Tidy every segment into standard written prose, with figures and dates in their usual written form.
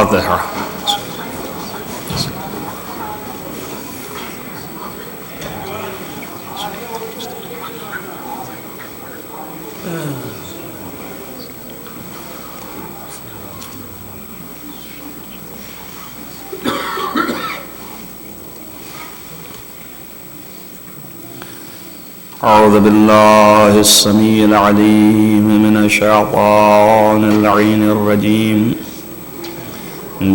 الفاتحة. أعوذ بالله السميع العليم من الشيطان اللعين الرجيم.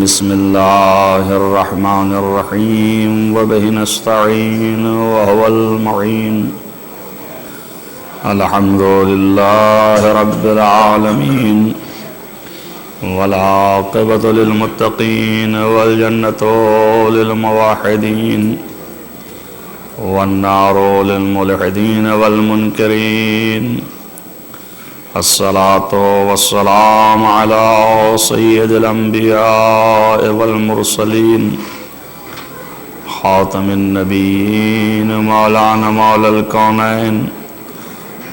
بسم الله الرحمن الرحيم وبه نستعين وهو المعين. الحمد لله رب العالمين والعاقبة للمتقين والجنة للموحدين والنار للملحدين والمنكرين. الصلاة والسلام على سيد الأنبياء والمرسلين خاتم النبيين مولانا مولى الكونين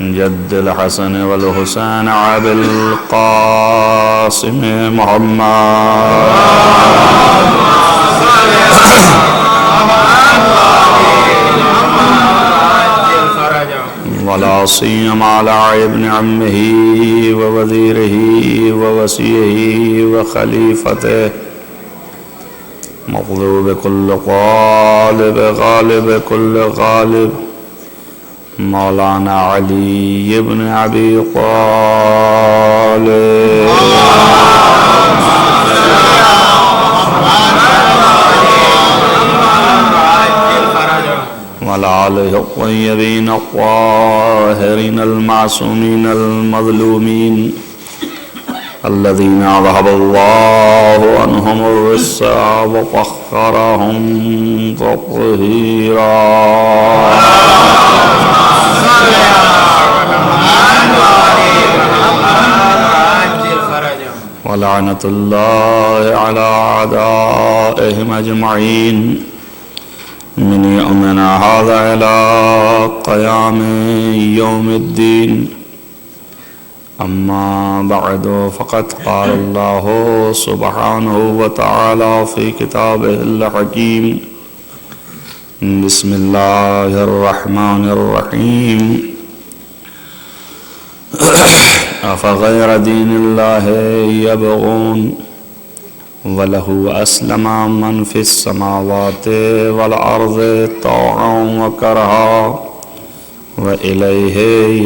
جد الحسن والحسين أبي القاسم محمد ولا سيما على ابن عمه ووزيره ووصيه وخليفته مغلوب كل غالب غالب كل غالب مولانا علي بن أبي طالب وعلى آله الطيبين الطاهرين المعصومين المظلومين الذين أذهب الله عنهم الرجس وطهرهم تطهيرا. ولعنة الله على أعدائهم أجمعين من يومنا هذا إلى قيام يوم الدين. أما بعد فقد قال الله سبحانه وتعالى في كتابه الحكيم. بسم الله الرحمن الرحيم. أفغير دين الله يبغون وله أسلم من في السماوات والأرض طوعا وكرها وإليه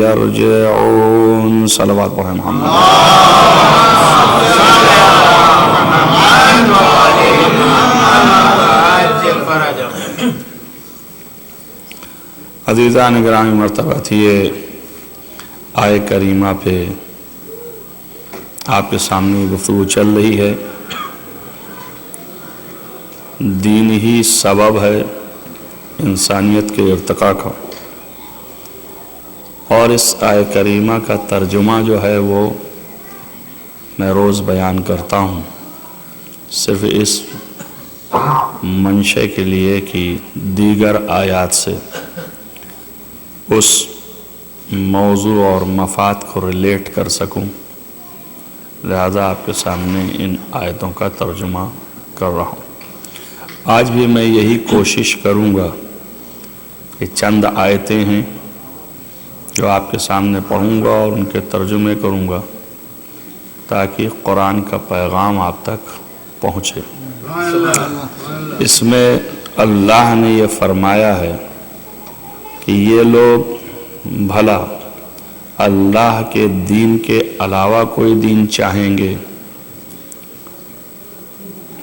يرجعون. صلوات محمد. عزیزان گرامی مرتبہ تھی یہ آیہ کریمہ پہ آپ کے سامنے گفتگو چل رہی ہے. دین ہی سبب ہے انسانیت کے ارتقاء کا، اور اس آیہ کریمہ کا ترجمہ جو ہے وہ میں روز بیان کرتا ہوں، صرف اس منشے کے لیے کہ دیگر آیات سے اس موضوع اور مفاد کو ریلیٹ کر سکوں، لہذا آپ کے سامنے ان آیتوں کا ترجمہ کر رہا ہوں. آج بھی میں یہی کوشش کروں گا کہ چند آیتیں ہیں جو آپ کے سامنے پڑھوں گا اور ان کے ترجمے کروں گا تاکہ قرآن کا پیغام آپ تک پہنچے. اس میں اللہ نے یہ فرمایا ہے کہ یہ لوگ بھلا اللہ کے دین کے علاوہ کوئی دین چاہیں گے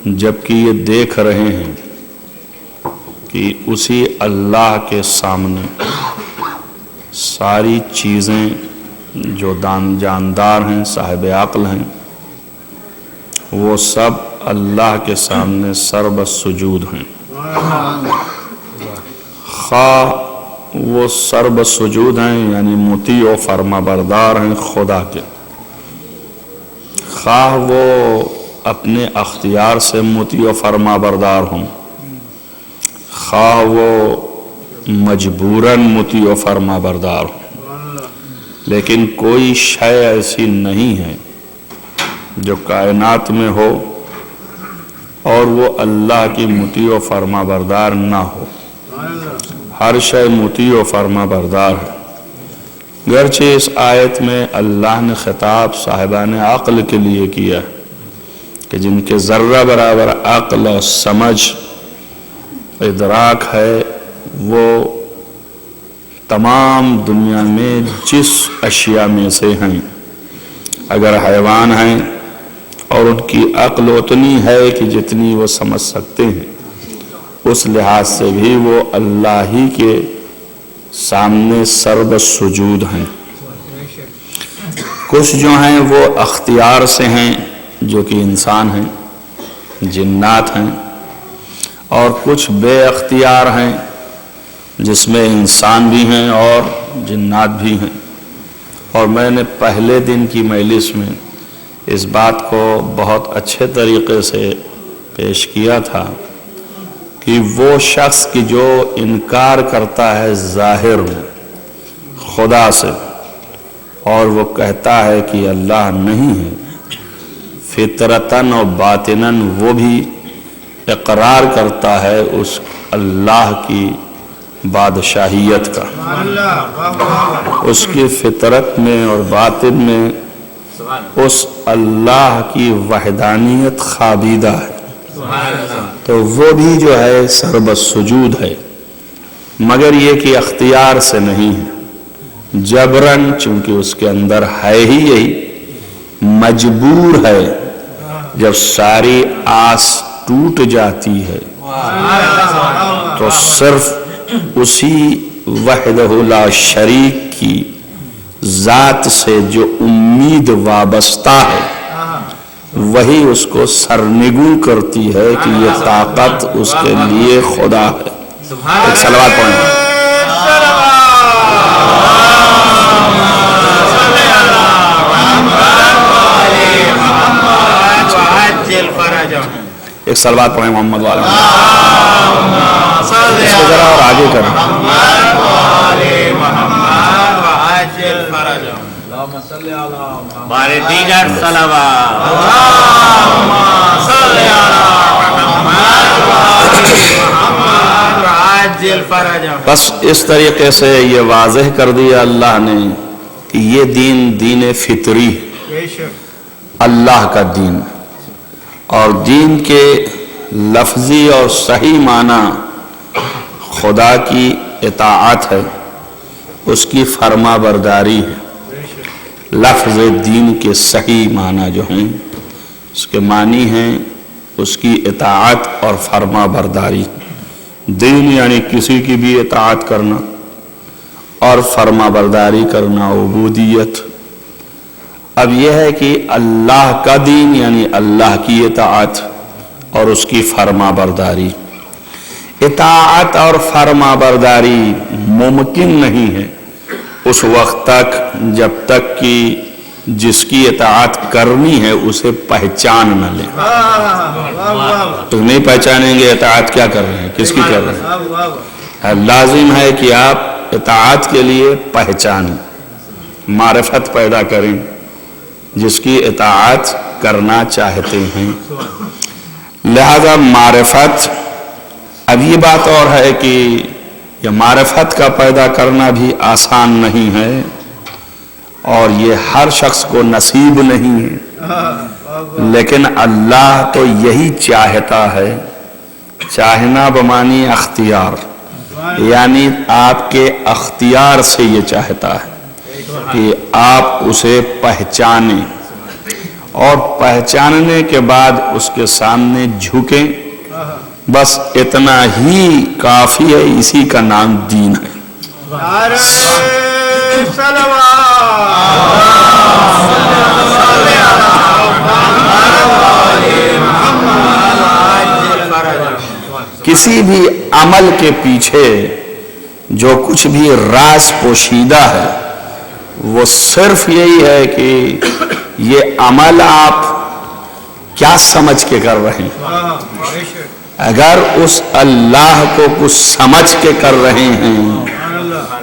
جبکہ یہ دیکھ رہے ہیں کہ اسی اللہ کے سامنے ساری چیزیں جو جاندار ہیں، صاحب عقل ہیں، وہ سب اللہ کے سامنے سرب سجود ہیں. خواہ وہ سرب سجود ہیں یعنی مطیع و فرما بردار ہیں خدا کے، خواہ وہ اپنے اختیار سے مطیع و فرما بردار ہوں، خواہ وہ مجبوراً مطیع و فرما بردار ہوں، لیکن کوئی شے ایسی نہیں ہے جو کائنات میں ہو اور وہ اللہ کی مطیع و فرما بردار نہ ہو۔ ہر شے مطیع و فرما بردار ہے۔ گرچہ اس آیت میں اللہ نے خطاب صاحبان عقل کے لیے کیا کہ جن کے ذرہ برابر عقل اور سمجھ ادراک ہے، وہ تمام دنیا میں جس اشیاء میں سے ہیں، اگر حیوان ہیں اور ان کی عقل اتنی ہے کہ جتنی وہ سمجھ سکتے ہیں، اس لحاظ سے بھی وہ اللہ ہی کے سامنے سرب سجود ہیں۔ کچھ جو ہیں وہ اختیار سے ہیں، جو کہ انسان ہیں، جنات ہیں، اور کچھ بے اختیار ہیں جس میں انسان بھی ہیں اور جنات بھی ہیں۔ اور میں نے پہلے دن کی مجلس میں اس بات کو بہت اچھے طریقے سے پیش کیا تھا کہ وہ شخص کی جو انکار کرتا ہے ظاہر میں خدا سے، اور وہ کہتا ہے کہ اللہ نہیں ہے، فطرتاً اور باطناً وہ بھی اقرار کرتا ہے اس اللہ کی بادشاہیت کا۔ اس کی فطرت میں اور باطن میں اس اللہ کی وحدانیت خابیدہ ہے، تو وہ بھی جو ہے سرب سجود ہے، مگر یہ کہ اختیار سے نہیں ہے، جبراً، چونکہ اس کے اندر ہے ہی یہی، مجبور ہے۔ جب ساری آس ٹوٹ جاتی ہے تو صرف اسی وحدہ لا شریک کی ذات سے جو امید وابستہ ہے، وہی اس کو سرنگوں کرتی ہے کہ یہ طاقت اس کے لیے خدا ہے۔ ایک صلوات پڑھیں۔ ایک صلوات پڑھیں محمد والے، اس کو ذرا اور آگے کریں۔ بارے دیگر صلوات۔ بس اس طریقے سے یہ واضح کر دیا اللہ نے کہ یہ دین دین فطری ہے، اللہ کا دین، اور دین کے لفظی اور صحیح معنی خدا کی اطاعت ہے، اس کی فرما برداری ہے۔ لفظ دین کے صحیح معنی جو ہیں اس کے معنی ہیں اس کی اطاعت اور فرما برداری۔ دین یعنی کسی کی بھی اطاعت کرنا اور فرما برداری کرنا، عبودیت۔ اب یہ ہے کہ اللہ کا دین یعنی اللہ کی اطاعت اور اس کی فرما برداری۔ اطاعت اور فرما برداری ممکن نہیں ہے اس وقت تک جب تک کہ جس کی اطاعت کرنی ہے اسے پہچان نہ لیں۔ تو نہیں پہچانیں گے اطاعت کیا کر رہے ہیں، کس کی کر رہے ہیں۔ لازم ہے کہ آپ اطاعت کے لیے پہچانیں، معرفت پیدا کریں جس کی اطاعت کرنا چاہتے ہیں۔ لہذا معرفت، اب یہ بات اور ہے کہ یہ معرفت کا پیدا کرنا بھی آسان نہیں ہے اور یہ ہر شخص کو نصیب نہیں ہے، لیکن اللہ تو یہی چاہتا ہے۔ چاہنا بمانی اختیار، یعنی آپ کے اختیار سے یہ چاہتا ہے کہ آپ اسے پہچانیں، اور پہچاننے کے بعد اس کے سامنے جھکیں۔ بس اتنا ہی کافی ہے، اسی کا نام دین ہے۔ کسی بھی عمل کے پیچھے جو کچھ بھی راز پوشیدہ ہے وہ صرف یہی ہے کہ یہ عمل آپ کیا سمجھ کے کر رہے ہیں۔ اگر اس اللہ کو کچھ سمجھ کے کر رہے ہیں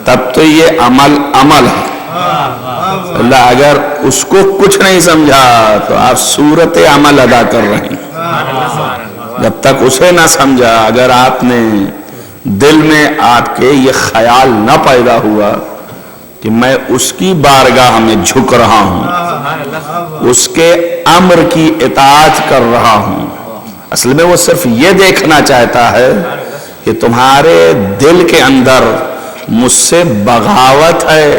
تب تو یہ عمل ہے۔ اللہ اگر اس کو کچھ نہیں سمجھا تو آپ صورت عمل ادا کر رہے ہیں۔ جب تک اسے نہ سمجھا، اگر آپ نے دل میں آپ کے یہ خیال نہ پیدا ہوا کہ میں اس کی بارگاہ میں جھک رہا ہوں، اس کے امر کی اطاعت کر رہا ہوں، اصل میں وہ صرف یہ دیکھنا چاہتا ہے کہ تمہارے دل کے اندر مجھ سے بغاوت ہے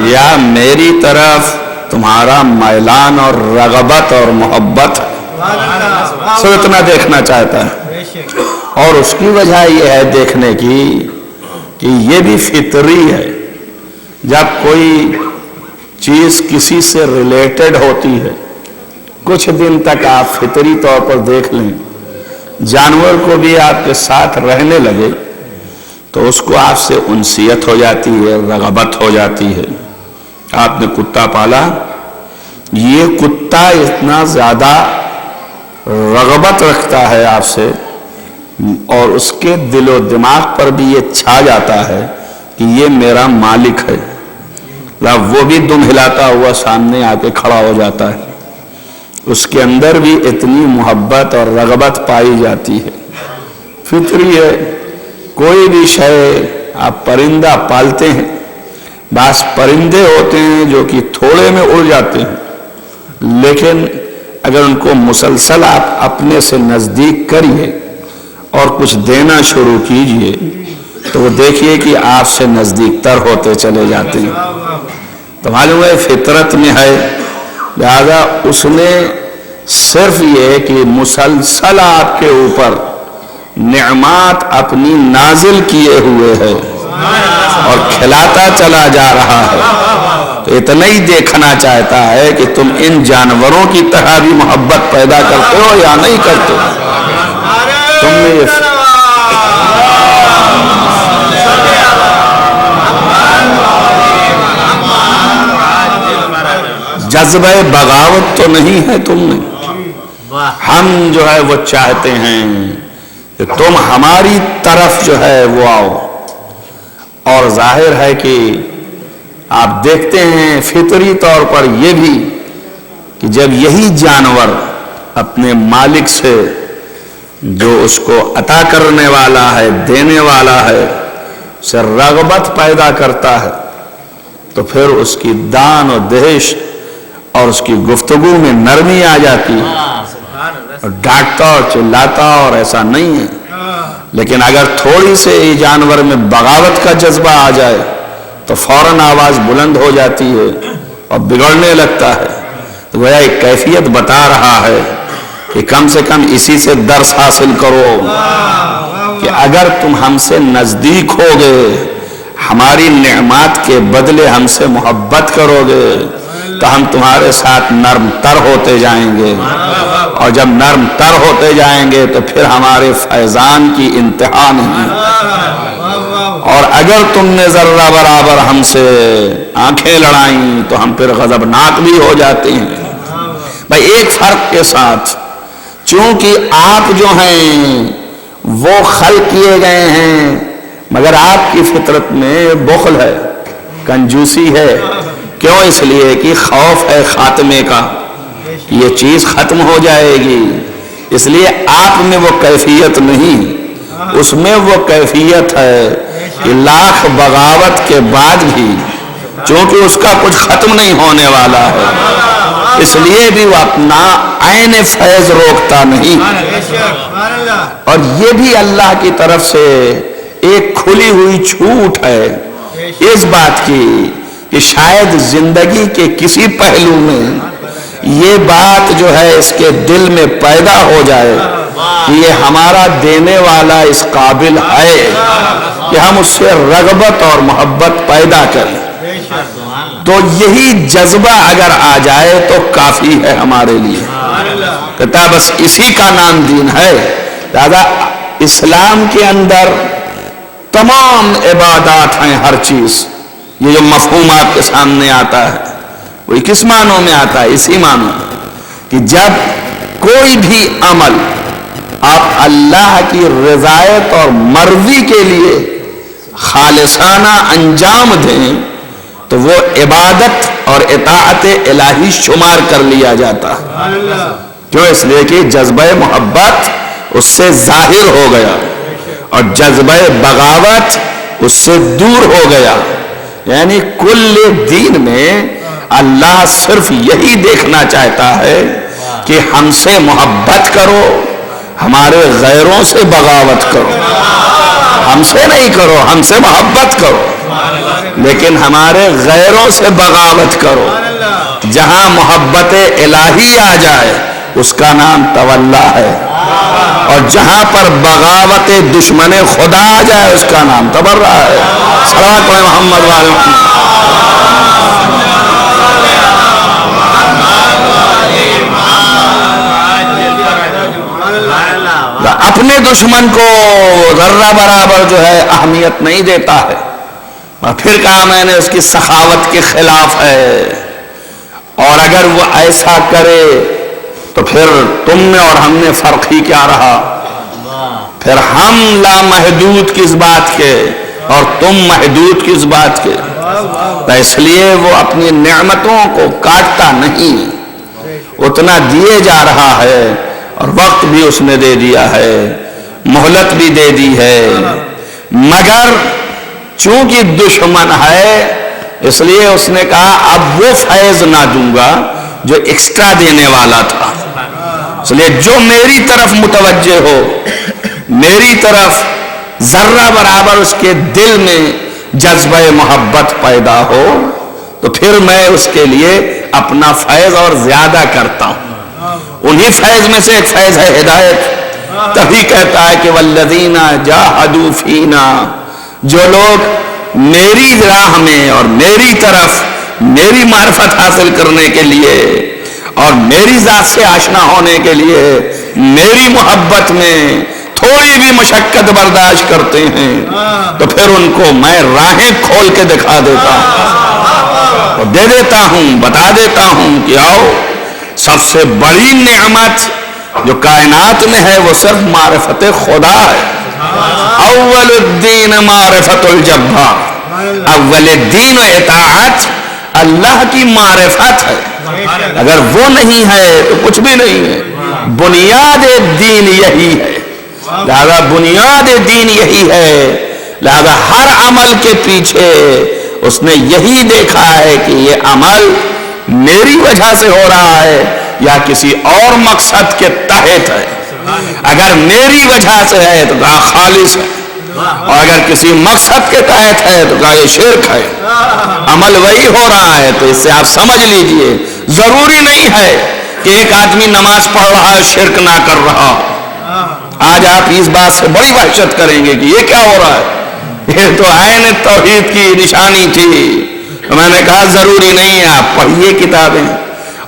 یا میری طرف تمہارا میلان اور رغبت اور محبت ہے، صرف اتنا دیکھنا چاہتا ہے۔ اور اس کی وجہ یہ ہے دیکھنے کی کہ یہ بھی فطری ہے، جب کوئی چیز کسی سے ریلیٹڈ ہوتی ہے، کچھ دن تک آپ فطری طور پر دیکھ لیں، جانور کو بھی آپ کے ساتھ رہنے لگے تو اس کو آپ سے انسیت ہو جاتی ہے، رغبت ہو جاتی ہے۔ آپ نے کتا پالا، یہ کتا اتنا زیادہ رغبت رکھتا ہے آپ سے، اور اس کے دل و دماغ پر بھی یہ چھا جاتا ہے کہ یہ میرا مالک ہے، وہ بھی دم ہلاتا ہوا سامنے آ کے کھڑا ہو جاتا ہے، اس کے اندر بھی اتنی محبت اور رغبت پائی جاتی ہے، فطری ہے۔ کوئی بھی شے آپ پرندہ پالتے ہیں، بعض پرندے ہوتے ہیں جو کہ تھوڑے میں اڑ جاتے ہیں، لیکن اگر ان کو مسلسل آپ اپنے سے نزدیک کریے اور کچھ دینا شروع کیجئے تو وہ دیکھیے کہ آپ سے نزدیک تر ہوتے چلے جاتے ہیں۔ تو معلوم ہے فطرت میں ہے، لہذا اس نے صرف یہ کہ مسلسل آپ کے اوپر نعمات اپنی نازل کیے ہوئے ہے اور کھلاتا چلا جا رہا ہے، تو اتنا ہی دیکھنا چاہتا ہے کہ تم ان جانوروں کی طرح بھی محبت پیدا کرتے ہو یا نہیں کرتے۔ تم نے یہ جذبہ بغاوت تو نہیں ہے تم میں۔ ہم جو ہے وہ چاہتے ہیں کہ تم ہماری طرف جو ہے وہ آؤ، اور ظاہر ہے کہ آپ دیکھتے ہیں فطری طور پر یہ بھی کہ جب یہی جانور اپنے مالک سے جو اس کو عطا کرنے والا ہے، دینے والا ہے، سے رغبت پیدا کرتا ہے تو پھر اس کی دان و دہش اور اس کی گفتگو میں نرمی آ جاتی ہے، اور ڈانٹتا اور چلاتا اور ایسا نہیں ہے۔ لیکن اگر تھوڑی سے ہی جانور میں بغاوت کا جذبہ آ جائے تو فوراً آواز بلند ہو جاتی ہے اور بگڑنے لگتا ہے۔ تو وہ ایک کیفیت بتا رہا ہے کہ کم سے کم اسی سے درس حاصل کرو کہ اگر تم ہم سے نزدیک ہوگے، ہماری نعمات کے بدلے ہم سے محبت کرو گے تو ہم تمہارے ساتھ نرم تر ہوتے جائیں گے، اور جب نرم تر ہوتے جائیں گے تو پھر ہمارے فیضان کی انتہا نہیں، اور اگر تم نے ذرہ برابر ہم سے آنکھیں لڑائیں تو ہم پھر غضبناک بھی ہو جاتے ہیں۔ بھائی ایک فرق کے ساتھ، چونکہ آپ جو ہیں وہ خلق کیے گئے ہیں، مگر آپ کی فطرت میں بخل ہے، کنجوسی ہے۔ کیوں؟ اس لیے کہ خوف ہے خاتمے کا، یہ چیز ختم ہو جائے گی، اس لیے آپ میں وہ کیفیت نہیں، اس میں وہ کیفیت ہے کہ لاکھ بغاوت کے بعد بھی چونکہ اس کا کچھ ختم نہیں ہونے والا ہے، اس لیے بھی وہ اپنا عین فیض روکتا نہیں۔ اور یہ بھی اللہ کی طرف سے ایک کھلی ہوئی چھوٹ ہے اس بات کی کہ شاید زندگی کے کسی پہلو میں یہ بات جو ہے اس کے دل میں پیدا ہو جائے کہ یہ ہمارا دینے والا اس قابل ہے کہ ہم اس سے رغبت اور محبت پیدا کریں، تو یہی جذبہ اگر آ جائے تو کافی ہے ہمارے لیے۔ کہتا بس اسی کا نام دین ہے۔ لہذا اسلام کے اندر تمام عبادات ہیں، ہر چیز، یہ جو مفہوم آپ کے سامنے آتا ہے وہ کس معنوں میں آتا ہے؟ اسی معنوں کہ جب کوئی بھی عمل آپ اللہ کی رضایت اور مرضی کے لیے خالصانہ انجام دیں تو وہ عبادت اور اطاعت الہی شمار کر لیا جاتا ہے۔ کیوں؟ اس لیے کہ جذبہ محبت اس سے ظاہر ہو گیا اور جذبہ بغاوت اس سے دور ہو گیا. یعنی کل دین میں اللہ صرف یہی دیکھنا چاہتا ہے کہ ہم سے محبت کرو، ہمارے غیروں سے بغاوت کرو. ہم سے نہیں کرو، ہم سے محبت کرو، لیکن ہمارے غیروں سے بغاوت کرو. جہاں محبت الہی آ جائے اس کا نام تولا ہے، اور جہاں پر بغاوت دشمن خدا آ جائے اس کا نام تبرہ ہے. صلوات پڑھیں محمد وعلی محمد. اپنے دشمن کو ذرہ برابر جو ہے اہمیت نہیں دیتا ہے، اور پھر کہا میں نے اس کی سخاوت کے خلاف ہے، اور اگر وہ ایسا کرے تو پھر تم میں اور ہم نے فرق ہی کیا رہا. پھر ہم لامحدود کس بات کے اور تم محدود کس بات کے. تو اس لیے وہ اپنی نعمتوں کو کاٹتا نہیں، اتنا دیے جا رہا ہے، اور وقت بھی اس نے دے دیا ہے، مہلت بھی دے دی ہے. مگر چونکہ دشمن ہے اس لیے اس نے کہا اب وہ فیض نہ دوں گا جو ایکسٹرا دینے والا تھا. اس لیے جو میری طرف متوجہ ہو، میری طرف ذرہ برابر اس کے دل میں جذبہ محبت پیدا ہو، تو پھر میں اس کے لیے اپنا فیض اور زیادہ کرتا ہوں. انہی فیض میں سے ایک فیض ہے ہدایت. تبھی کہتا ہے کہ والذین جاہدوا فینا، جو لوگ میری راہ میں اور میری طرف میری معرفت حاصل کرنے کے لیے اور میری ذات سے آشنا ہونے کے لیے میری محبت میں تھوڑی بھی مشقت برداشت کرتے ہیں، تو پھر ان کو میں راہیں کھول کے دکھا دیتا ہوں اور دے دیتا ہوں، بتا دیتا ہوں کہ آؤ. سب سے بڑی نعمت جو کائنات میں ہے وہ صرف معرفت خدا ہے. اول الدین معرفت الجبار، اول دین و اطاعت اللہ کی معرفت ہے. اگر وہ نہیں ہے تو کچھ بھی نہیں ہے. بنیاد دین یہی ہے، لہذا بنیاد دین یہی ہے. لہذا ہر عمل کے پیچھے اس نے یہی دیکھا ہے کہ یہ عمل میری وجہ سے ہو رہا ہے یا کسی اور مقصد کے تحت ہے. اگر میری وجہ سے ہے تو کہا خالص ہے، اور اگر کسی مقصد کے تحت ہے تو کہا یہ شرک ہے. عمل وہی ہو رہا ہے. تو اس سے آپ سمجھ لیجئے ضروری نہیں ہے کہ ایک آدمی نماز پڑھ رہا ہے شرک نہ کر رہا. آج آپ اس بات سے بڑی وحشت کریں گے کہ یہ کیا ہو رہا ہے، یہ تو عین توحید کی نشانی تھی. میں نے کہا ضروری نہیں ہے، آپ پڑھیے کتابیں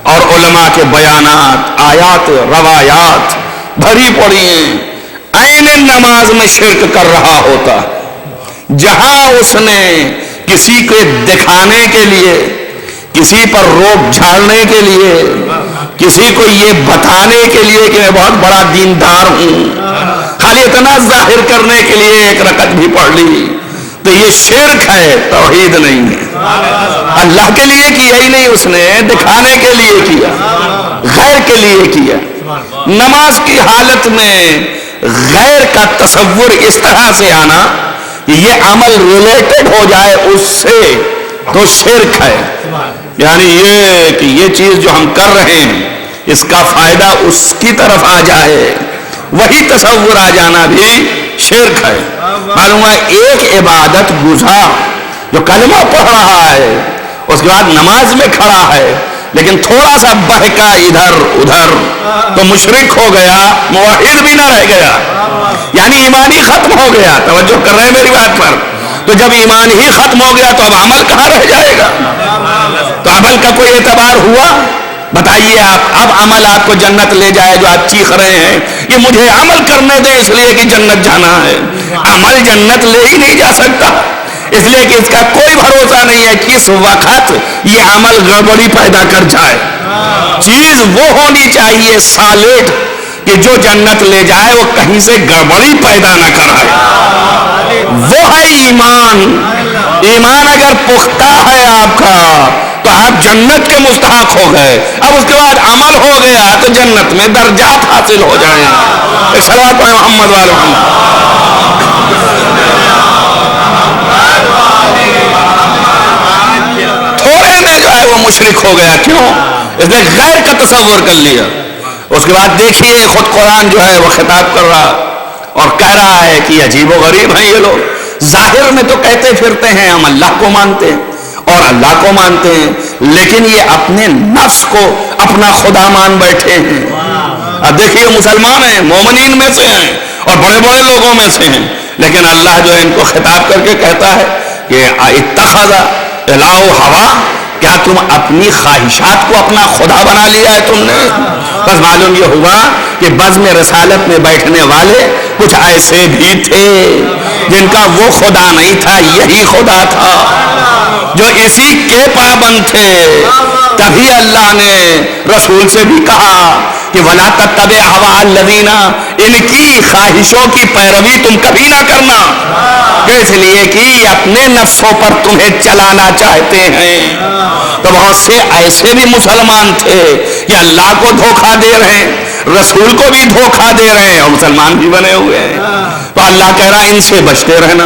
اور علماء کے بیانات، آیات، روایات بھری پڑی ہیں. عین نماز میں شرک کر رہا ہوتا، جہاں اس نے کسی کو دکھانے کے لیے، کسی پر روپ جھاڑنے کے لیے، کسی کو یہ بتانے کے لیے کہ میں بہت بڑا دیندار ہوں، خالی اتنا ظاہر کرنے کے لیے ایک رکعت بھی پڑھ لی، تو یہ شرک ہے، توحید نہیں ہے. اللہ کے لیے کیا ہی نہیں، اس نے دکھانے کے لیے کیا، غیر کے لیے کیا. نماز کی حالت میں غیر کا تصور اس طرح سے آنا کہ یہ عمل ریلیٹڈ ہو جائے اس سے تو شرک ہے. یعنی یہ کہ یہ چیز جو ہم کر رہے ہیں اس کا فائدہ اس کی طرف آ جائے، وہی تصور آ جانا بھی شرک ہے. معلوم ہے ایک عبادت گزار جو کلمہ پڑھ رہا ہے، اس کے بعد نماز میں کھڑا ہے، لیکن تھوڑا سا بہکا ادھر ادھر تو مشرک ہو گیا، موحد بھی نہ رہ گیا. یعنی ایمان ہی ختم ہو گیا. توجہ کر رہے ہیں میری بات پر؟ تو جب ایمان ہی ختم ہو گیا تو اب عمل کہاں رہ جائے گا؟ تو عمل کا کوئی اعتبار ہوا؟ بتائیے آپ. اب عمل آپ کو جنت لے جائے جو آپ چیخ رہے ہیں کہ مجھے عمل کرنے دیں اس لیے کہ جنت جانا ہے. عمل جنت لے ہی نہیں جا سکتا، اس لیے کہ اس کا کوئی بھروسہ نہیں ہے کس وقت یہ عمل گڑبڑی پیدا کر جائے. چیز وہ ہونی چاہیے سالڈ کہ جو جنت لے جائے وہ کہیں سے گڑبڑی پیدا نہ کرائے. وہ ہے ایمان. ایمان اگر پختہ ہے آپ کا تو آپ جنت کے مستحق ہو گئے. اب اس کے بعد عمل ہو گیا تو جنت میں درجات حاصل ہو جائیں. ایک صلوات پڑھیں محمد والے محمد. تھوڑے میں جو ہے وہ مشرک ہو گیا. کیوں؟ اس نے غیر کا تصور کر لیا. اس کے بعد دیکھیے خود قرآن جو ہے وہ خطاب کر رہا اور کہہ رہا ہے کہ عجیب و غریب ہیں یہ لوگ. ظاہر میں تو کہتے پھرتے ہیں ہم اللہ کو مانتے ہیں اور اللہ کو مانتے ہیں, لیکن یہ اپنے نفس کو اپنا خدا مان بیٹھے ہیں. اب دیکھیے مسلمان ہیں, مومنین میں سے ہیں اور بڑے بڑے لوگوں میں سے ہیں, لیکن اللہ جو ہے ان کو خطاب کر کے کہتا ہے کہ اتخذ الہ ہوا, کیا تم اپنی خواہشات کو اپنا خدا بنا لیا ہے تم نے؟ بس معلوم یہ ہوا کہ بزم رسالت میں بیٹھنے والے کچھ ایسے بھی تھے جن کا وہ خدا نہیں تھا, یہی خدا تھا, جو اسی کے پابند تھے. تبھی اللہ نے رسول سے بھی کہا کہ وَلَا تَتَّبِعْ أَهْوَاءَ الَّذِينَ, ان کی خواہشوں کی پیروی تم کبھی نہ کرنا, اس لیے کہ یہ اپنے نفسوں پر تمہیں چلانا چاہتے ہیں. تو بہت سے ایسے بھی مسلمان تھے کہ اللہ کو دھوکہ دے رہے ہیں, رسول کو بھی دھوکہ دے رہے ہیں اور مسلمان بھی بنے ہوئے ہیں. تو اللہ کہہ رہا ہے ان سے بچتے رہنا,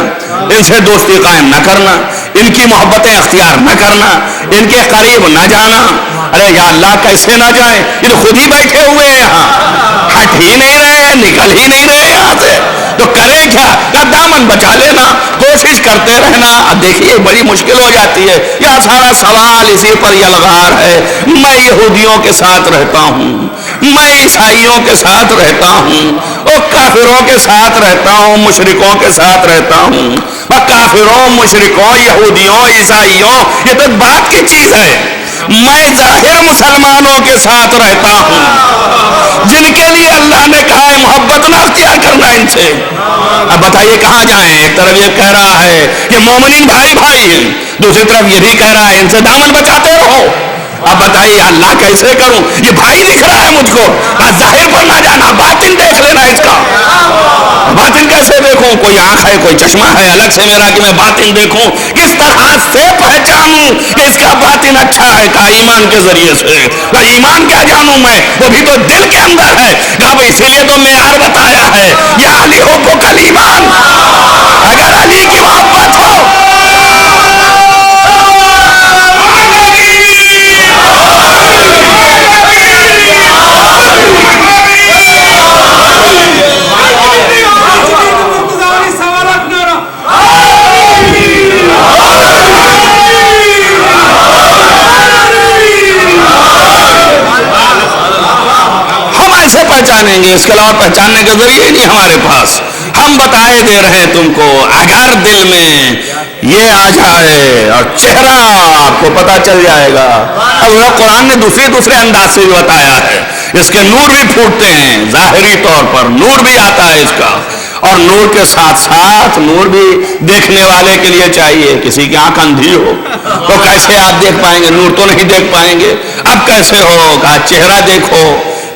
ان سے دوستی قائم نہ کرنا, ان کی محبتیں اختیار نہ کرنا, ان کے قریب نہ جانا. ارے یا اللہ کیسے نہ جائیں, یہ تو خود ہی بیٹھے ہوئے ہیں یہاں, ہٹ ہی نہیں رہے ہیں, نکل ہی نہیں رہے یہاں سے, تو کریں کیا؟ کہ دامن بچا لینا, کوشش کرتے رہنا. اب دیکھیے بڑی مشکل ہو جاتی ہے. یہ سارا سوال اسی پر یلغار ہے. میں یہودیوں کے ساتھ رہتا ہوں, میں عیسائیوں کے ساتھ رہتا ہوں, اور کافروں کے ساتھ رہتا ہوں, مشرکوں کے ساتھ رہتا ہوں. کافروں, مشرکوں, یہودیوں, عیسائیوں, یہ تو بات کی چیز ہے. میں ظاہر مسلمانوں کے ساتھ رہتا ہوں جن کے لیے اللہ نے کہا ہے محبت نہ اختیار کرنا ان سے. اب بتائیے کہاں جائیں؟ ایک طرف یہ کہہ رہا ہے کہ مومنین بھائی بھائی ہیں, دوسری طرف یہ بھی کہہ رہا ہے ان سے دامن بچاتے رہو. اب بتائیے اللہ کیسے کروں؟ یہ بھائی دکھ رہا ہے مجھ کو, ظاہر پر نہ جانا, باطن دیکھ لینا اس کا. باطن کیسے دیکھوں؟ کوئی آنکھ ہے, کوئی چشمہ ہے الگ سے میرا کہ میں باطن دیکھوں؟ کس طرح سے پہچانوں کہ اس کا باطن اچھا ہے؟ کہا ایمان کے ذریعے سے. ایمان کیا جانوں میں, وہ بھی تو دل کے اندر ہے. کہا اسی لیے تو معیار بتایا ہے, یا علی ہو کو کل ایمان, اگر علی کی محبت ہو پہچانیں گے. اس کے علاوہ پہچاننے کے ذریعے نہیں ہمارے پاس. ہم بتائے دے رہے ہیں تم کو, اگر دل میں یہ آ جائے اور چہرہ آپ کو پتا چل جائے گا. اب قرآن نے دوسرے انداز سے بھی بتایا ہے. اس کے نور بھی پھوٹتے ہیں, ظاہری طور پر نور بھی آتا ہے اس کا, اور نور کے ساتھ ساتھ نور بھی دیکھنے والے کے لیے چاہیے. کسی کی آنکھ اندھی ہو تو کیسے آپ دیکھ پائیں گے؟ نور تو نہیں دیکھ پائیں گے. اب کیسے ہو؟ کہا چہرہ دیکھو,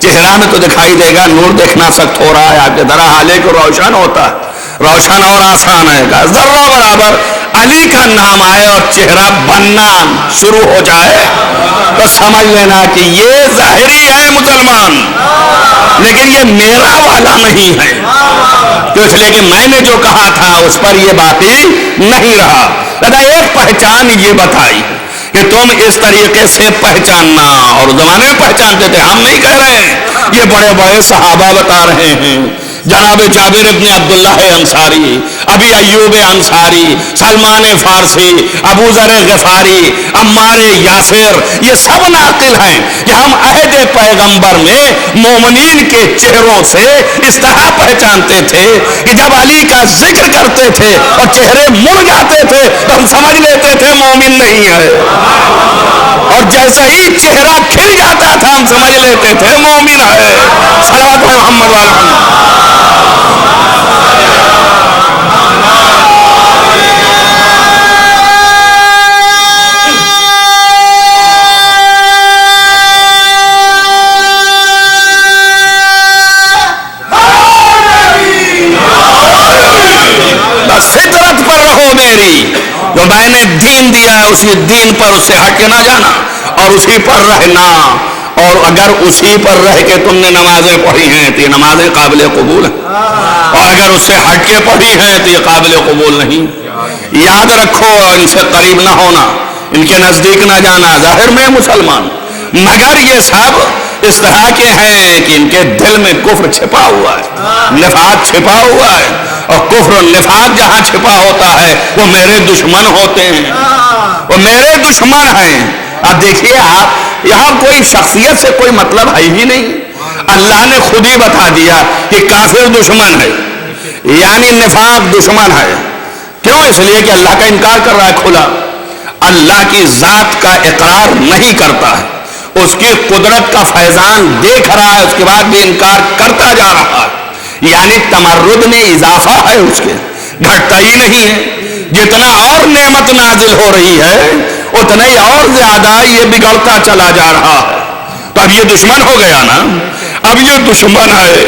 چہرہ میں تو دکھائی دے گا, نور دیکھنا سخت ہو رہا ہے آپ کے طرح. حالے کو روشن ہوتا ہے, روشن اور آسان ہے. کہا ذرہ برابر علی کا نام آئے اور چہرہ بننا شروع ہو جائے تو سمجھ لینا کہ یہ ظاہری ہے مسلمان, لیکن یہ میرا والا نہیں ہے. تو اس لیے کہ میں نے جو کہا تھا اس پر یہ باقی نہیں رہا. ایک پہچان یہ بتائی کہ تم اس طریقے سے پہچاننا, اور زمانے میں پہچانتے تھے, ہم نہیں کہہ رہے ہیں, یہ بڑے بڑے صحابہ بتا رہے ہیں. جناب جابر ابن عبداللہ انصاری, ابی ایوب انصاری, سلمان فارسی, ابو ذر غفاری, عمار یاسر, یہ سب ناقل ہیں کہ ہم عہد پیغمبر میں مومنین کے چہروں سے اس طرح پہچانتے تھے کہ جب علی کا ذکر کرتے تھے اور چہرے مڑ جاتے تھے تو ہم سمجھ لیتے تھے مومن نہیں ہے, اور جیسے ہی چہرہ کھل جاتا تھا ہم سمجھ لیتے تھے مومن ہے. صلوات محمد والے فطرت پر رہو میری, جو میں نے دین دیا ہے اسی دین پر اس سے ہٹ کے نہ جانا اور اسی پر رہنا. اور اگر اسی پر رہ کے تم نے نمازیں پڑھی ہیں تو یہ نمازیں قابل قبول ہیں, اور اگر اس سے ہٹ کے پڑھی ہیں تو یہ قابل قبول نہیں. یاد رکھو, ان سے قریب نہ ہونا, ان کے نزدیک نہ جانا. ظاہر میں مسلمان, مگر یہ سب اس طرح کے ہیں کہ ان کے دل میں کفر چھپا ہوا ہے, نفاق چھپا ہوا ہے, اور کفر و نفاق جہاں چھپا ہوتا ہے وہ میرے دشمن ہوتے ہیں, وہ میرے دشمن ہیں. اب دیکھیے آپ, یہاں کوئی شخصیت سے کوئی مطلب ہے ہی نہیں. اللہ نے خود ہی بتا دیا کہ کافر دشمن ہے, یعنی نفاق دشمن ہے. کیوں؟ اس لیے کہ اللہ کا انکار کر رہا ہے کھلا, اللہ کی ذات کا اقرار نہیں کرتا ہے, اس کی قدرت کا فیضان دیکھ رہا ہے, اس کے بعد بھی انکار کرتا جا رہا ہے. یعنی تمرد میں اضافہ ہے, اس کے گھٹتا ہی نہیں ہے. جتنا اور نعمت نازل ہو رہی ہے اتنا ہی اور زیادہ یہ بگڑتا چلا جا رہا ہے. تو اب یہ دشمن ہو گیا نا, اب یہ دشمن ہے.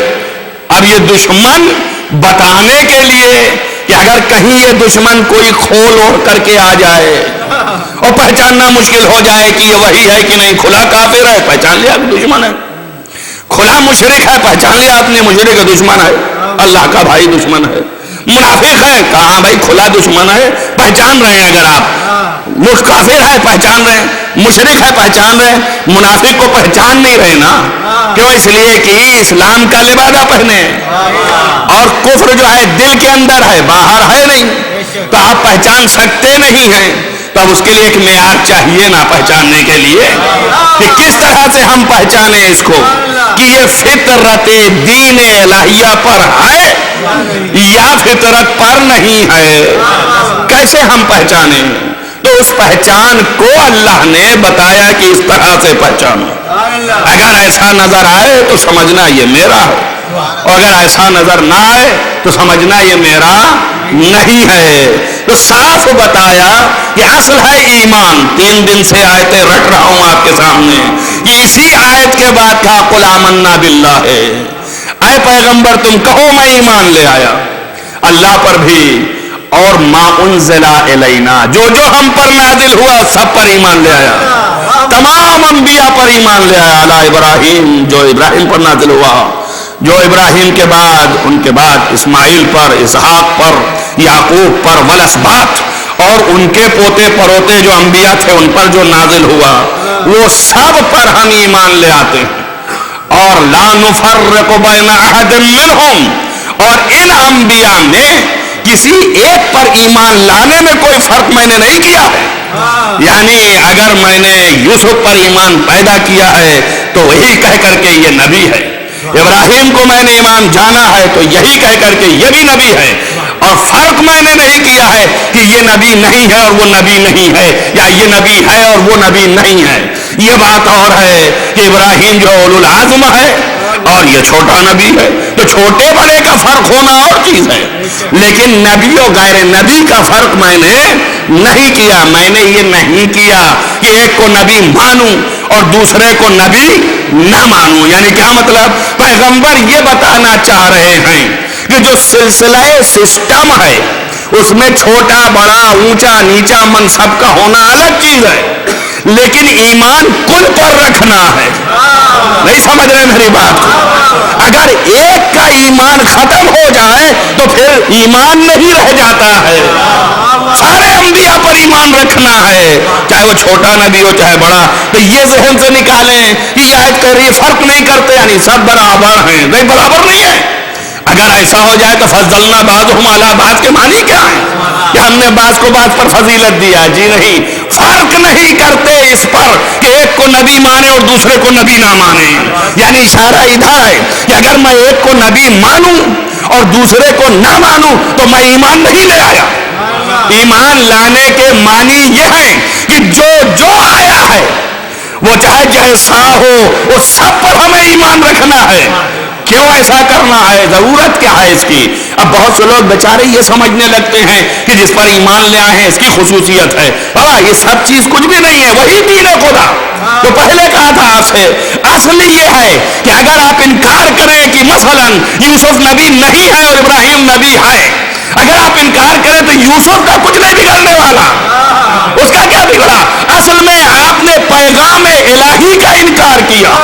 اب یہ دشمن بتانے کے لیے کہ اگر کہیں یہ دشمن کوئی کھول اوڑھ کر کے آ جائے اور پہچاننا مشکل ہو جائے کہ یہ وہی ہے کہ نہیں. کھلا کافر ہے, پہچان لیا کہ دشمن ہے. کھلا مشرک ہے, پہچان لیا آپ نے مشرک دشمن ہے, اللہ کا بھائی دشمن ہے. منافق ہے, کہاں بھائی کھلا دشمن ہے, پہچان رہے ہیں. اگر آپ کافر ہے پہچان رہے ہیں, مشرک ہے پہچان رہے ہیں, منافق کو پہچان نہیں رہے نا. کیوں؟ اس لیے کہ اسلام کا لبادہ پہنے, اور کفر جو ہے دل کے اندر ہے, باہر ہے نہیں, تو آپ پہچان سکتے نہیں ہیں. تو اب اس کے لیے ایک معیار چاہیے نا پہچاننے کے لیے, کہ کس طرح سے ہم پہچانیں اس کو کہ یہ فطرت دین الہیہ پر ہے یا فطرت پر نہیں ہے. کیسے ہم پہچانیں؟ تو اس پہچان کو اللہ نے بتایا کہ اس طرح سے پہچانو. اگر ایسا نظر آئے تو سمجھنا یہ میرا ہے, اور اگر ایسا نظر نہ آئے تو سمجھنا یہ میرا نہیں ہے. تو صاف بتایا کہ اصل ہے ایمان. 3 دن سے آیتیں رٹ رہا ہوں آپ کے سامنے, یہ اسی آیت کے بعد کہا قل آمنا باللہ ہے, اے پیغمبر تم کہو میں ایمان لے آیا اللہ پر بھی, اور ما انزل الینا, جو ہم پر نازل ہوا سب پر ایمان لے آیا. تمام انبیاء پر ایمان لے آیا. علی ابراہیم, جو ابراہیم پر نازل ہوا, جو ابراہیم کے بعد ان کے بعد اسماعیل پر, اسحاق پر, یعقوب پر, والاسباط, اور ان کے پوتے پروتے جو انبیاء تھے ان پر جو نازل ہوا, وہ سب پر ہم ایمان لے آتے ہیں. اور لا نفرق بین احد منہم, اور ان انبیاء میں کسی ایک پر ایمان لانے میں کوئی فرق میں نے نہیں کیا ہے. یعنی اگر میں نے یوسف پر ایمان پیدا کیا ہے تو وہی کہہ کر کے یہ نبی ہے, ابراہیم کو میں نے ایمان جانا ہے تو یہی کہہ کر کے یہ بھی نبی ہے, اور فرق میں نے نہیں کیا ہے کہ یہ نبی نہیں ہے اور وہ نبی نہیں ہے, یا یہ نبی ہے اور وہ نبی نہیں ہے. یہ بات اور ہے کہ ابراہیم جو اولو العزم ہے اور یہ چھوٹا نبی ہے, تو چھوٹے بڑے کا فرق ہونا اور چیز ہے, لیکن نبی و غیر نبی کا فرق میں نے نہیں کیا. میں نے یہ نہیں کیا کہ ایک کو نبی مانوں اور دوسرے کو نبی نہ مانوں. یعنی کیا مطلب؟ پیغمبر یہ بتانا چاہ رہے ہیں کہ جو سلسلہ سسٹم ہے اس میں چھوٹا بڑا اونچا نیچا منصب کا ہونا الگ چیز ہے, لیکن ایمان کل پر رکھنا ہے. نہیں سمجھ رہے میری بات کو؟ اگر ایک کا ایمان ختم ہو جائے تو پھر ایمان نہیں رہ جاتا ہے. سارے انبیاء پر ایمان رکھنا ہے, چاہے وہ چھوٹا نبی ہو چاہے بڑا. تو یہ ذہن سے نکالیں کہ یہ آیت کہہ رہی ہے فرق نہیں کرتے, یعنی سب برابر ہیں. نہیں, برابر نہیں ہے. اگر ایسا ہو جائے تو فضلنا بعضهم علی بعض کے معنی کیا ہے کہ ہم نے بعض کو بعض پر فضیلت دیا؟ جی نہیں, فرق نہیں کرتے اس پر کہ ایک کو نبی مانے اور دوسرے کو نبی نہ مانے. یعنی اشارہ ادھر ہے کہ اگر میں ایک کو نبی مانوں اور دوسرے کو نہ مانوں تو میں ایمان نہیں لے آیا. ایمان لانے کے معنی یہ ہے کہ جو آیا ہے وہ چاہے جیسا ہو وہ سب پر ہمیں ایمان رکھنا ہے. کیوں ایسا کرنا ہے؟ ضرورت کیا ہے اس کی؟ اب بہت سے لوگ بیچارے یہ سمجھنے لگتے ہیں کہ جس پر ایمان لے آئے ہیں اس کی خصوصیت ہے. یہ سب چیز کچھ بھی نہیں ہے, وہی دین خدا تو پہلے کہا تھا آپ سے. اصل یہ ہے کہ اگر آپ انکار کریں کہ مثلا یوسف نبی نہیں ہے اور ابراہیم نبی ہے, اگر آپ انکار کریں تو یوسف کا کچھ نہیں بگڑنے والا، اس کا کیا بگڑا؟ اصل میں آپ نے پیغام الہی کا انکار کیا۔